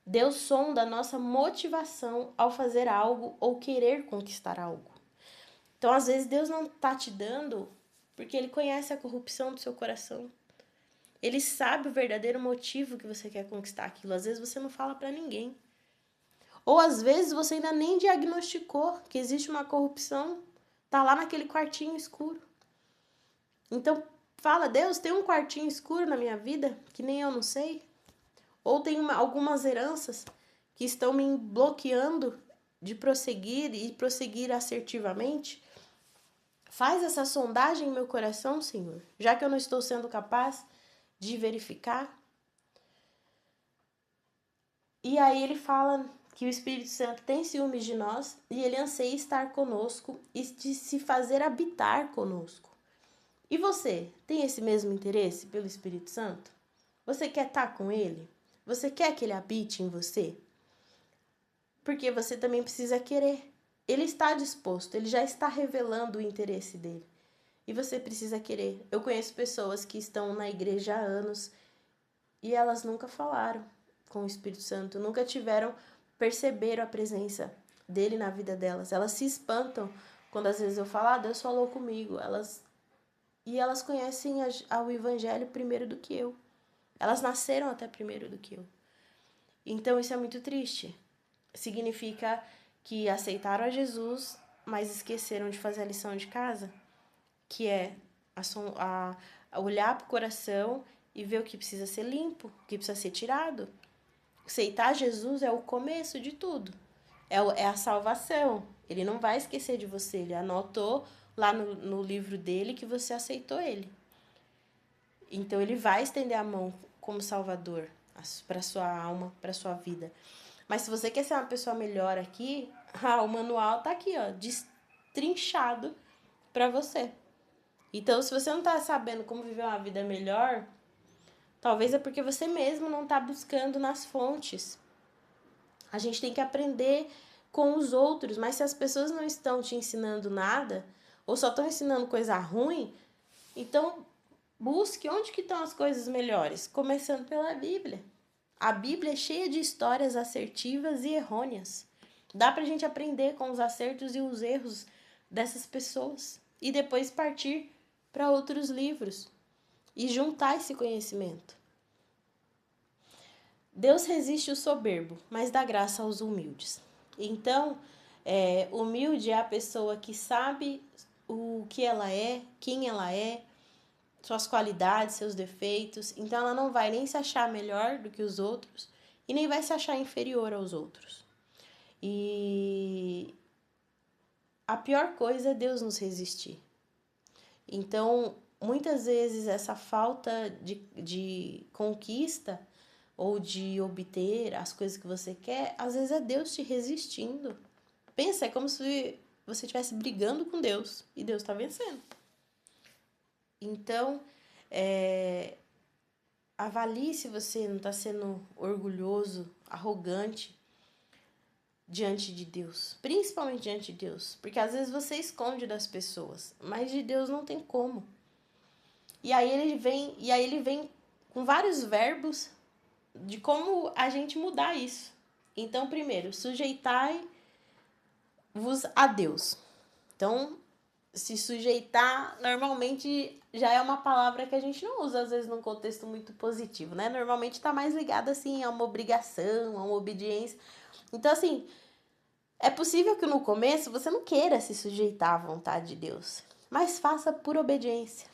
Deus sonda a nossa motivação ao fazer algo ou querer conquistar algo. Então, às vezes, Deus não está te dando porque Ele conhece a corrupção do seu coração. Ele sabe o verdadeiro motivo que você quer conquistar aquilo. Às vezes, você não fala para ninguém. Ou, às vezes, você ainda nem diagnosticou que existe uma corrupção. Está lá naquele quartinho escuro. Então, fala, Deus, tem um quartinho escuro na minha vida que nem eu não sei? Ou tem algumas heranças que estão me bloqueando de prosseguir e prosseguir assertivamente? Faz essa sondagem em meu coração, Senhor, já que eu não estou sendo capaz de verificar. E aí ele fala que o Espírito Santo tem ciúmes de nós e ele anseia estar conosco e de se fazer habitar conosco. E você, tem esse mesmo interesse pelo Espírito Santo? Você quer estar com ele? Você quer que ele habite em você? Porque você também precisa querer. Ele está disposto, ele já está revelando o interesse dele. E você precisa querer. Eu conheço pessoas que estão na igreja há anos e elas nunca falaram com o Espírito Santo, nunca perceberam a presença dele na vida delas. Elas se espantam quando às vezes eu falo, Deus falou comigo. Elas conhecem o Evangelho primeiro do que eu. Elas nasceram até primeiro do que eu. Então isso é muito triste. Significa que aceitaram a Jesus, mas esqueceram de fazer a lição de casa, que é olhar para o coração e ver o que precisa ser limpo, o que precisa ser tirado. Aceitar Jesus é o começo de tudo. É a salvação. Ele não vai esquecer de você. Ele anotou lá no livro dele que você aceitou ele. Então, ele vai estender a mão como salvador para sua alma, para sua vida. Mas se você quer ser uma pessoa melhor aqui, o manual tá aqui, ó, destrinchado para você. Então, se você não tá sabendo como viver uma vida melhor, talvez é porque você mesmo não tá buscando nas fontes. A gente tem que aprender com os outros, mas se as pessoas não estão te ensinando nada, ou só estão ensinando coisa ruim, então busque onde que estão as coisas melhores, começando pela Bíblia. A Bíblia é cheia de histórias assertivas e errôneas. Dá pra gente aprender com os acertos e os erros dessas pessoas e depois partir para outros livros e juntar esse conhecimento. Deus resiste o soberbo, mas dá graça aos humildes. Então, humilde é a pessoa que sabe o que ela é, quem ela é, suas qualidades, seus defeitos. Então, ela não vai nem se achar melhor do que os outros e nem vai se achar inferior aos outros. E a pior coisa é Deus nos resistir. Então, muitas vezes, essa falta de conquista ou de obter as coisas que você quer, às vezes é Deus te resistindo. Pensa, é como se você estivesse brigando com Deus e Deus está vencendo. Então, avalie se você não está sendo orgulhoso, arrogante diante de Deus, principalmente diante de Deus, porque às vezes você esconde das pessoas, mas de Deus não tem como. E aí ele vem com vários verbos de como a gente mudar isso. Então, primeiro, sujeitai-vos a Deus. Então, se sujeitar, normalmente já é uma palavra que a gente não usa, às vezes, num contexto muito positivo, né? Normalmente está mais ligado, assim, a uma obrigação, a uma obediência. Então, assim, é possível que no começo você não queira se sujeitar à vontade de Deus, mas faça por obediência.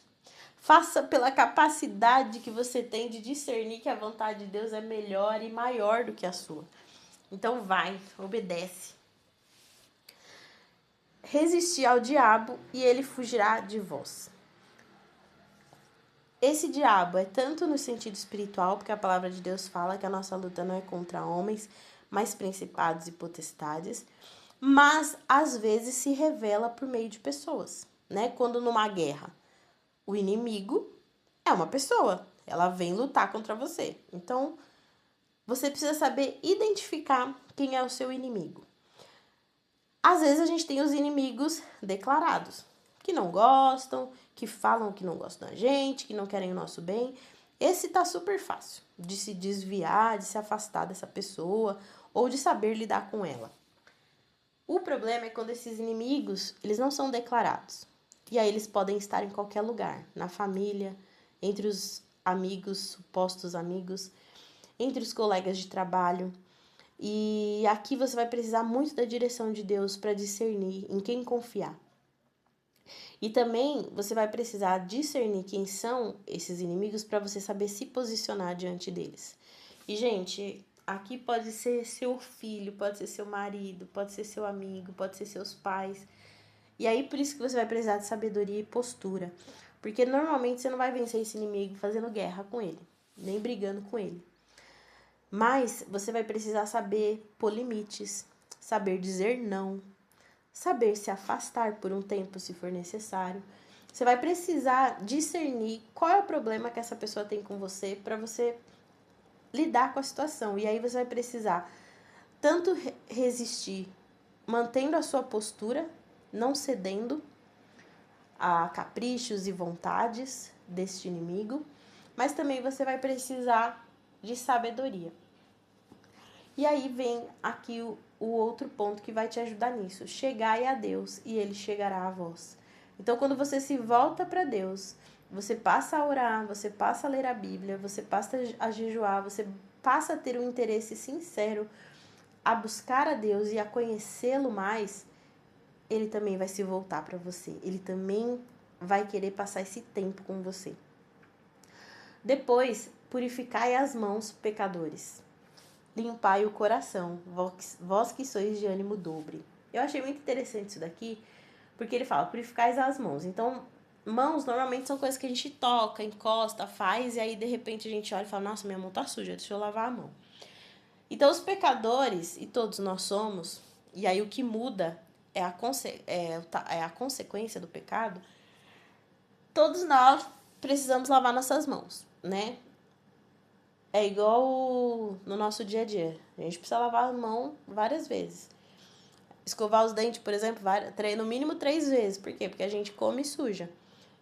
Faça pela capacidade que você tem de discernir que a vontade de Deus é melhor e maior do que a sua. Então vai, obedece. Resistir ao diabo e ele fugirá de vós. Esse diabo é tanto no sentido espiritual, porque a palavra de Deus fala que a nossa luta não é contra homens, mas principados e potestades, mas às vezes se revela por meio de pessoas, né? Quando numa guerra, o inimigo é uma pessoa, ela vem lutar contra você. Então, você precisa saber identificar quem é o seu inimigo. Às vezes a gente tem os inimigos declarados, que não gostam, que falam que não gostam da gente, que não querem o nosso bem. Esse tá super fácil de se desviar, de se afastar dessa pessoa ou de saber lidar com ela. O problema é quando esses inimigos, eles não são declarados. E aí eles podem estar em qualquer lugar, na família, entre os amigos, supostos amigos, entre os colegas de trabalho. E aqui você vai precisar muito da direção de Deus para discernir em quem confiar. E também você vai precisar discernir quem são esses inimigos para você saber se posicionar diante deles. E, gente, aqui pode ser seu filho, pode ser seu marido, pode ser seu amigo, pode ser seus pais. E aí, por isso que você vai precisar de sabedoria e postura. Porque normalmente você não vai vencer esse inimigo fazendo guerra com ele, nem brigando com ele. Mas você vai precisar saber pôr limites, saber dizer não, saber se afastar por um tempo se for necessário. Você vai precisar discernir qual é o problema que essa pessoa tem com você para você lidar com a situação. E aí você vai precisar tanto resistir, mantendo a sua postura, não cedendo a caprichos e vontades deste inimigo, mas também você vai precisar de sabedoria. E aí vem aqui o outro ponto que vai te ajudar nisso. Chegai a Deus e Ele chegará a vós. Então, quando você se volta para Deus, você passa a orar, você passa a ler a Bíblia, você passa a jejuar, você passa a ter um interesse sincero a buscar a Deus e a conhecê-lo mais, ele também vai se voltar para você. Ele também vai querer passar esse tempo com você. Depois, purificai as mãos, pecadores. Limpai o coração, vós que sois de ânimo dobre. Eu achei muito interessante isso daqui, porque ele fala, purificais as mãos. Então, mãos normalmente são coisas que a gente toca, encosta, faz, e aí de repente a gente olha e fala, nossa, minha mão tá suja, deixa eu lavar a mão. Então, os pecadores, e todos nós somos, e aí o que muda é a consequência do pecado, todos nós precisamos lavar nossas mãos, né? É igual no nosso dia a dia. A gente precisa lavar a mão várias vezes. Escovar os dentes, por exemplo, no mínimo 3 vezes. Por quê? Porque a gente come suja.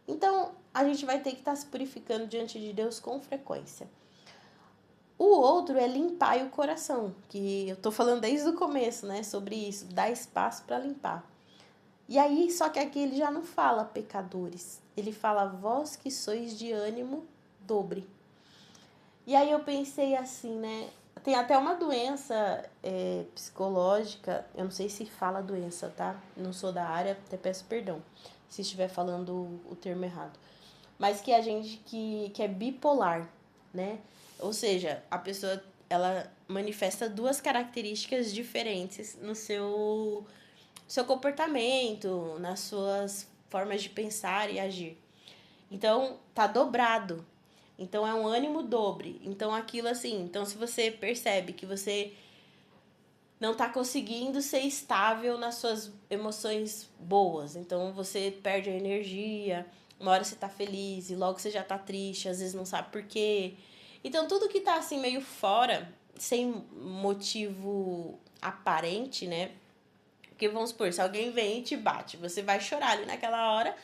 Então, a gente vai ter que estar se purificando diante de Deus com frequência. O outro é limpar o coração, que eu tô falando desde o começo, né, sobre isso, dar espaço para limpar. E aí, só que aqui ele já não fala pecadores, ele fala vós que sois de ânimo dobre. E aí eu pensei assim, né, tem até uma doença psicológica, eu não sei se fala doença, tá? Não sou da área, até peço perdão se estiver falando o termo errado. Mas que a gente que é bipolar, né? Ou seja, a pessoa ela manifesta duas características diferentes no seu comportamento, nas suas formas de pensar e agir. Então, tá dobrado. Então, é um ânimo dobre. Então, aquilo assim... Então, se você percebe que você não tá conseguindo ser estável nas suas emoções boas, então você perde a energia, uma hora você tá feliz e logo você já tá triste, às vezes não sabe por quê. Então, tudo que tá assim meio fora, sem motivo aparente, né? Porque vamos supor, se alguém vem e te bate, você vai chorar ali naquela hora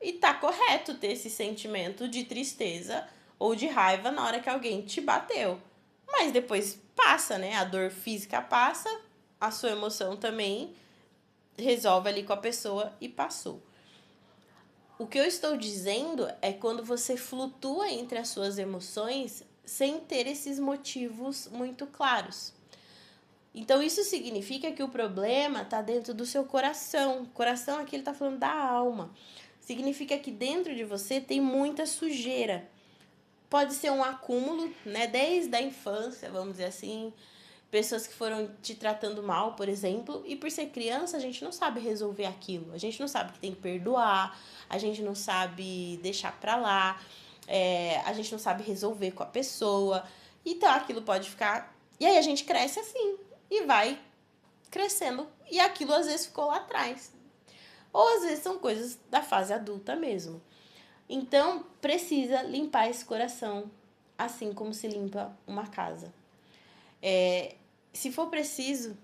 e tá correto ter esse sentimento de tristeza ou de raiva na hora que alguém te bateu. Mas depois passa, né? A dor física passa, a sua emoção também resolve ali com a pessoa e passou. O que eu estou dizendo é quando você flutua entre as suas emoções sem ter esses motivos muito claros. Então, isso significa que o problema está dentro do seu coração. Coração aqui ele está falando da alma. Significa que dentro de você tem muita sujeira. Pode ser um acúmulo, né? Desde a infância, vamos dizer assim. Pessoas que foram te tratando mal, por exemplo. E por ser criança, a gente não sabe resolver aquilo. A gente não sabe que tem que perdoar. A gente não sabe deixar pra lá. A gente não sabe resolver com a pessoa. Então, aquilo pode ficar... E aí a gente cresce assim. E vai crescendo. E aquilo às vezes ficou lá atrás. Ou às vezes são coisas da fase adulta mesmo. Então, precisa limpar esse coração, assim como se limpa uma casa. Se for preciso,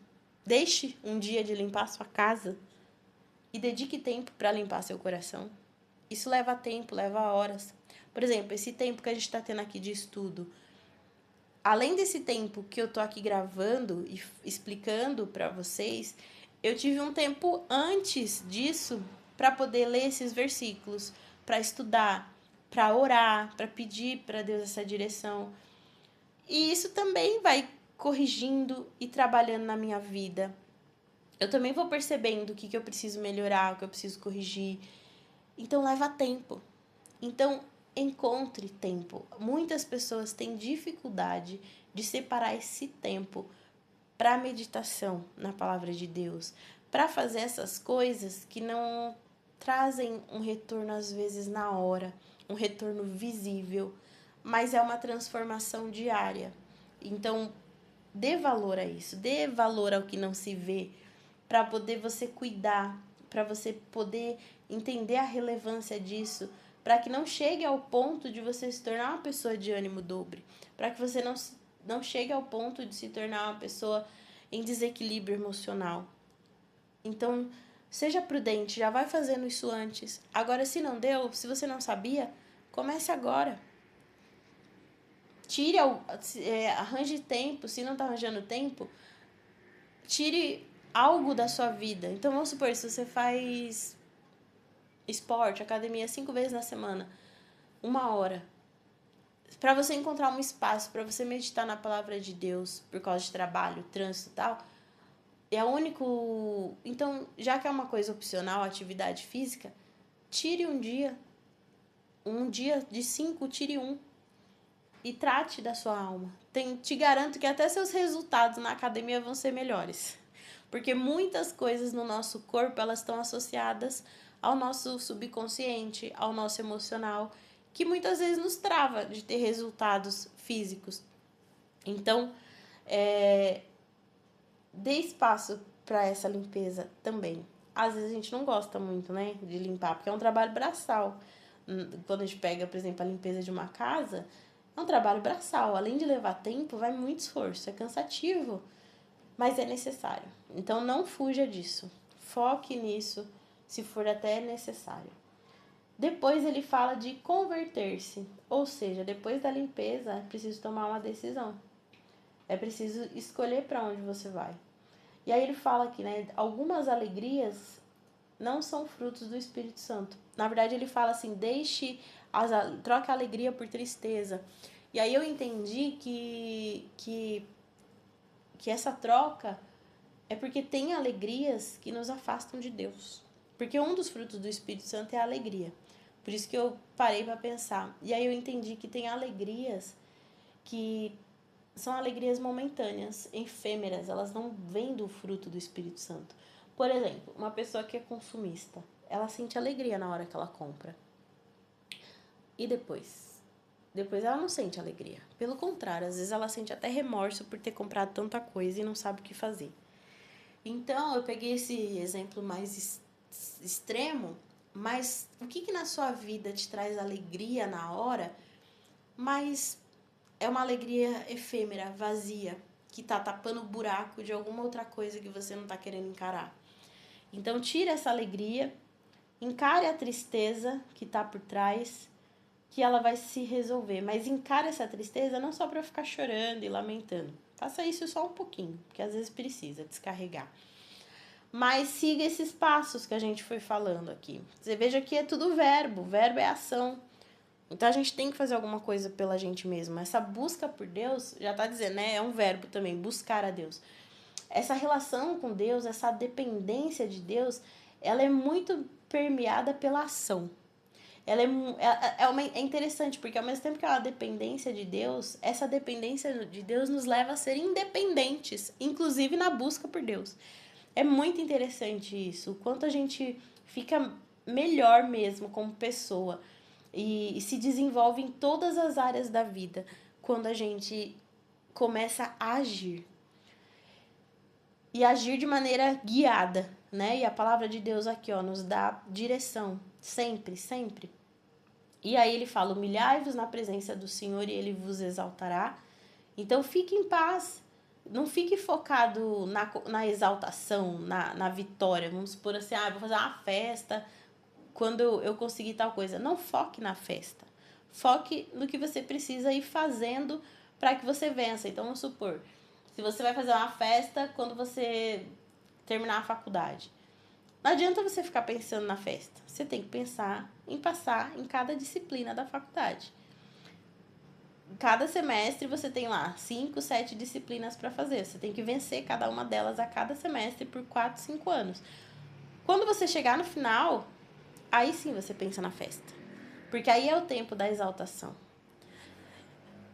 deixe um dia de limpar sua casa e dedique tempo para limpar seu coração. Isso leva tempo, leva horas. Por exemplo, esse tempo que a gente está tendo aqui de estudo, além desse tempo que eu tô aqui gravando e explicando para vocês, eu tive um tempo antes disso para poder ler esses versículos, para estudar, para orar, para pedir para Deus essa direção. E isso também vai corrigindo e trabalhando na minha vida. Eu também vou percebendo o que eu preciso melhorar, o que eu preciso corrigir. Então leva tempo. Então encontre tempo. Muitas pessoas têm dificuldade de separar esse tempo para meditação na palavra de Deus, para fazer essas coisas que não trazem um retorno às vezes na hora, um retorno visível, mas é uma transformação diária. Então, dê valor a isso, dê valor ao que não se vê, para poder você cuidar, para você poder entender a relevância disso, para que não chegue ao ponto de você se tornar uma pessoa de ânimo dobre, para que você não chegue ao ponto de se tornar uma pessoa em desequilíbrio emocional. Então, seja prudente, já vai fazendo isso antes. Agora, se não deu, se você não sabia, comece agora. Arranje tempo, se não está arranjando tempo, tire algo da sua vida. Então, vamos supor, se você faz esporte, academia 5 vezes na semana, 1 hora, para você encontrar um espaço, para você meditar na palavra de Deus, por causa de trabalho, trânsito e tal, é o único... Então, já que é uma coisa opcional, atividade física, tire um dia de 5, tire um. E trate da sua alma. Te garanto que até seus resultados na academia vão ser melhores. Porque muitas coisas no nosso corpo, elas estão associadas ao nosso subconsciente, ao nosso emocional, que muitas vezes nos trava de ter resultados físicos. Então, dê espaço para essa limpeza também. Às vezes a gente não gosta muito, né, de limpar, porque é um trabalho braçal. Quando a gente pega, por exemplo, a limpeza de uma casa, é um trabalho braçal. Além de levar tempo, vai muito esforço, é cansativo, mas é necessário. Então não fuja disso. Foque nisso, se for até necessário. Depois ele fala de converter-se, ou seja, depois da limpeza é preciso tomar uma decisão. É preciso escolher para onde você vai. E aí ele fala que, né, algumas alegrias não são frutos do Espírito Santo. Na verdade, ele fala assim, troca a alegria por tristeza. E aí eu entendi que essa troca é porque tem alegrias que nos afastam de Deus. Porque um dos frutos do Espírito Santo é a alegria. Por isso que eu parei para pensar. E aí eu entendi que tem alegrias que são alegrias momentâneas, efêmeras. Elas não vêm do fruto do Espírito Santo. Por exemplo, uma pessoa que é consumista, ela sente alegria na hora que ela compra. E depois? Depois ela não sente alegria. Pelo contrário, às vezes ela sente até remorso por ter comprado tanta coisa e não sabe o que fazer. Então, eu peguei esse exemplo mais extremo, mas o que na sua vida te traz alegria na hora, mas é uma alegria efêmera, vazia, que tá tapando o buraco de alguma outra coisa que você não tá querendo encarar. Então, tire essa alegria, encare a tristeza que tá por trás, que ela vai se resolver. Mas encare essa tristeza não só para ficar chorando e lamentando. Faça isso só um pouquinho, porque às vezes precisa descarregar. Mas siga esses passos que a gente foi falando aqui. Você veja que é tudo verbo é ação. Então a gente tem que fazer alguma coisa pela gente mesmo. Essa busca por Deus, já tá dizendo, né? É um verbo também, buscar a Deus. Essa relação com Deus, essa dependência de Deus, ela é muito permeada pela ação. Ela é interessante, porque ao mesmo tempo que é uma dependência de Deus, essa dependência de Deus nos leva a ser independentes, inclusive na busca por Deus. É muito interessante isso, o quanto a gente fica melhor mesmo como pessoa e se desenvolve em todas as áreas da vida quando a gente começa a agir. E agir de maneira guiada, né? E a palavra de Deus aqui, ó, nos dá direção, sempre, sempre. E aí ele fala, humilhai-vos na presença do Senhor e ele vos exaltará. Então fique em paz, não fique focado na exaltação, na vitória. Vamos supor assim, vou fazer uma festa quando eu conseguir tal coisa. Não foque na festa, foque no que você precisa ir fazendo para que você vença. Então vamos supor, se você vai fazer uma festa quando você terminar a faculdade, não adianta você ficar pensando na festa. Você tem que pensar em passar em cada disciplina da faculdade. Cada semestre você tem lá 5, 7 disciplinas para fazer. Você tem que vencer cada uma delas a cada semestre por 4, 5 anos. Quando você chegar no final, aí sim você pensa na festa. Porque aí é o tempo da exaltação.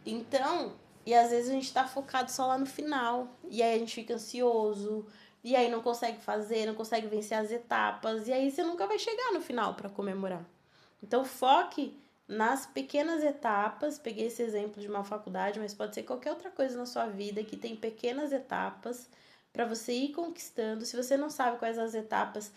Então, e às vezes a gente tá focado só lá no final. E aí a gente fica ansioso. E aí não consegue fazer, não consegue vencer as etapas. E aí você nunca vai chegar no final para comemorar. Então foque nas pequenas etapas. Peguei esse exemplo de uma faculdade, mas pode ser qualquer outra coisa na sua vida que tem pequenas etapas para você ir conquistando. Se você não sabe quais as etapas,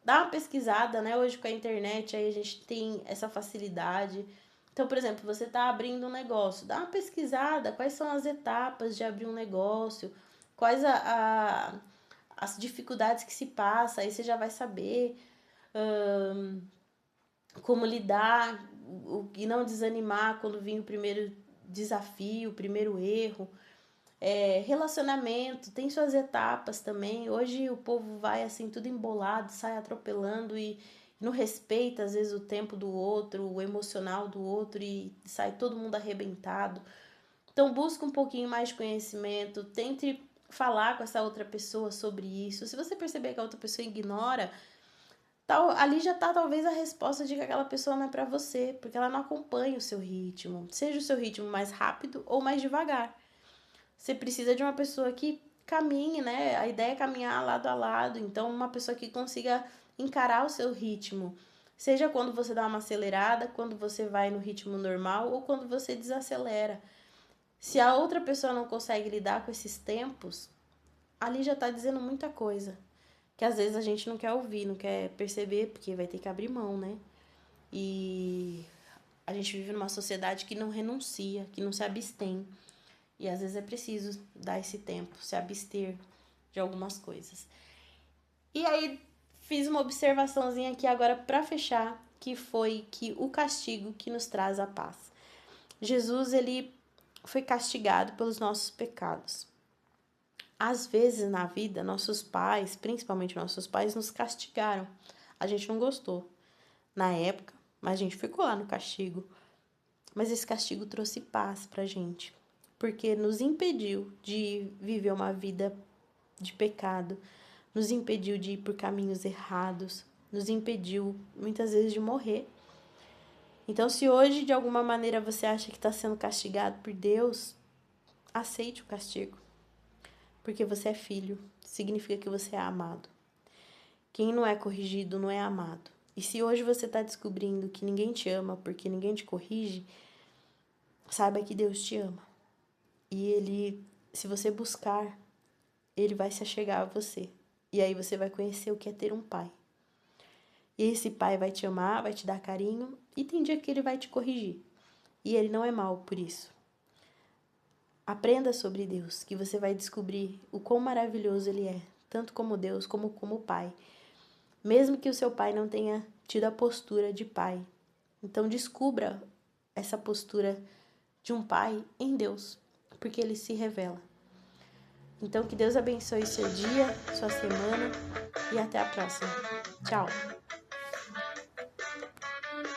dá uma pesquisada, né? Hoje com a internet aí a gente tem essa facilidade. Então, por exemplo, você está abrindo um negócio, dá uma pesquisada, quais são as etapas de abrir um negócio, quais as dificuldades que se passa, aí você já vai saber como lidar e não desanimar quando vir o primeiro desafio, o primeiro erro. Relacionamento, tem suas etapas também. Hoje o povo vai assim, tudo embolado, sai atropelando e não respeita às vezes o tempo do outro, o emocional do outro e sai todo mundo arrebentado. Então busca um pouquinho mais de conhecimento, tente falar com essa outra pessoa sobre isso. Se você perceber que a outra pessoa ignora, ali já tá talvez a resposta de que aquela pessoa não é para você, porque ela não acompanha o seu ritmo. Seja o seu ritmo mais rápido ou mais devagar. Você precisa de uma pessoa que caminhe, né? A ideia é caminhar lado a lado. Então, uma pessoa que consiga encarar o seu ritmo. Seja quando você dá uma acelerada, quando você vai no ritmo normal ou quando você desacelera. Se a outra pessoa não consegue lidar com esses tempos, ali já tá dizendo muita coisa. Que às vezes a gente não quer ouvir, não quer perceber, porque vai ter que abrir mão, né? E a gente vive numa sociedade que não renuncia, que não se abstém. E às vezes é preciso dar esse tempo, se abster de algumas coisas. E aí fiz uma observaçãozinha aqui agora para fechar, que foi que o castigo que nos traz a paz. Jesus, ele foi castigado pelos nossos pecados. Às vezes na vida, nossos pais, principalmente nossos pais, nos castigaram. A gente não gostou na época, mas a gente ficou lá no castigo. Mas esse castigo trouxe paz pra gente, porque nos impediu de viver uma vida de pecado, nos impediu de ir por caminhos errados, nos impediu muitas vezes de morrer. Então, se hoje de alguma maneira você acha que está sendo castigado por Deus, aceite o castigo, porque você é filho, significa que você é amado. Quem não é corrigido não é amado. E se hoje você está descobrindo que ninguém te ama porque ninguém te corrige, saiba que Deus te ama. E Ele, se você buscar, Ele vai se achegar a você. E aí você vai conhecer o que é ter um pai. E esse pai vai te amar, vai te dar carinho, e tem dia que Ele vai te corrigir. E Ele não é mau por isso. Aprenda sobre Deus, que você vai descobrir o quão maravilhoso Ele é, tanto como Deus como pai. Mesmo que o seu pai não tenha tido a postura de pai. Então descubra essa postura de um pai em Deus, porque Ele se revela. Então que Deus abençoe seu dia, sua semana e até a próxima. Tchau!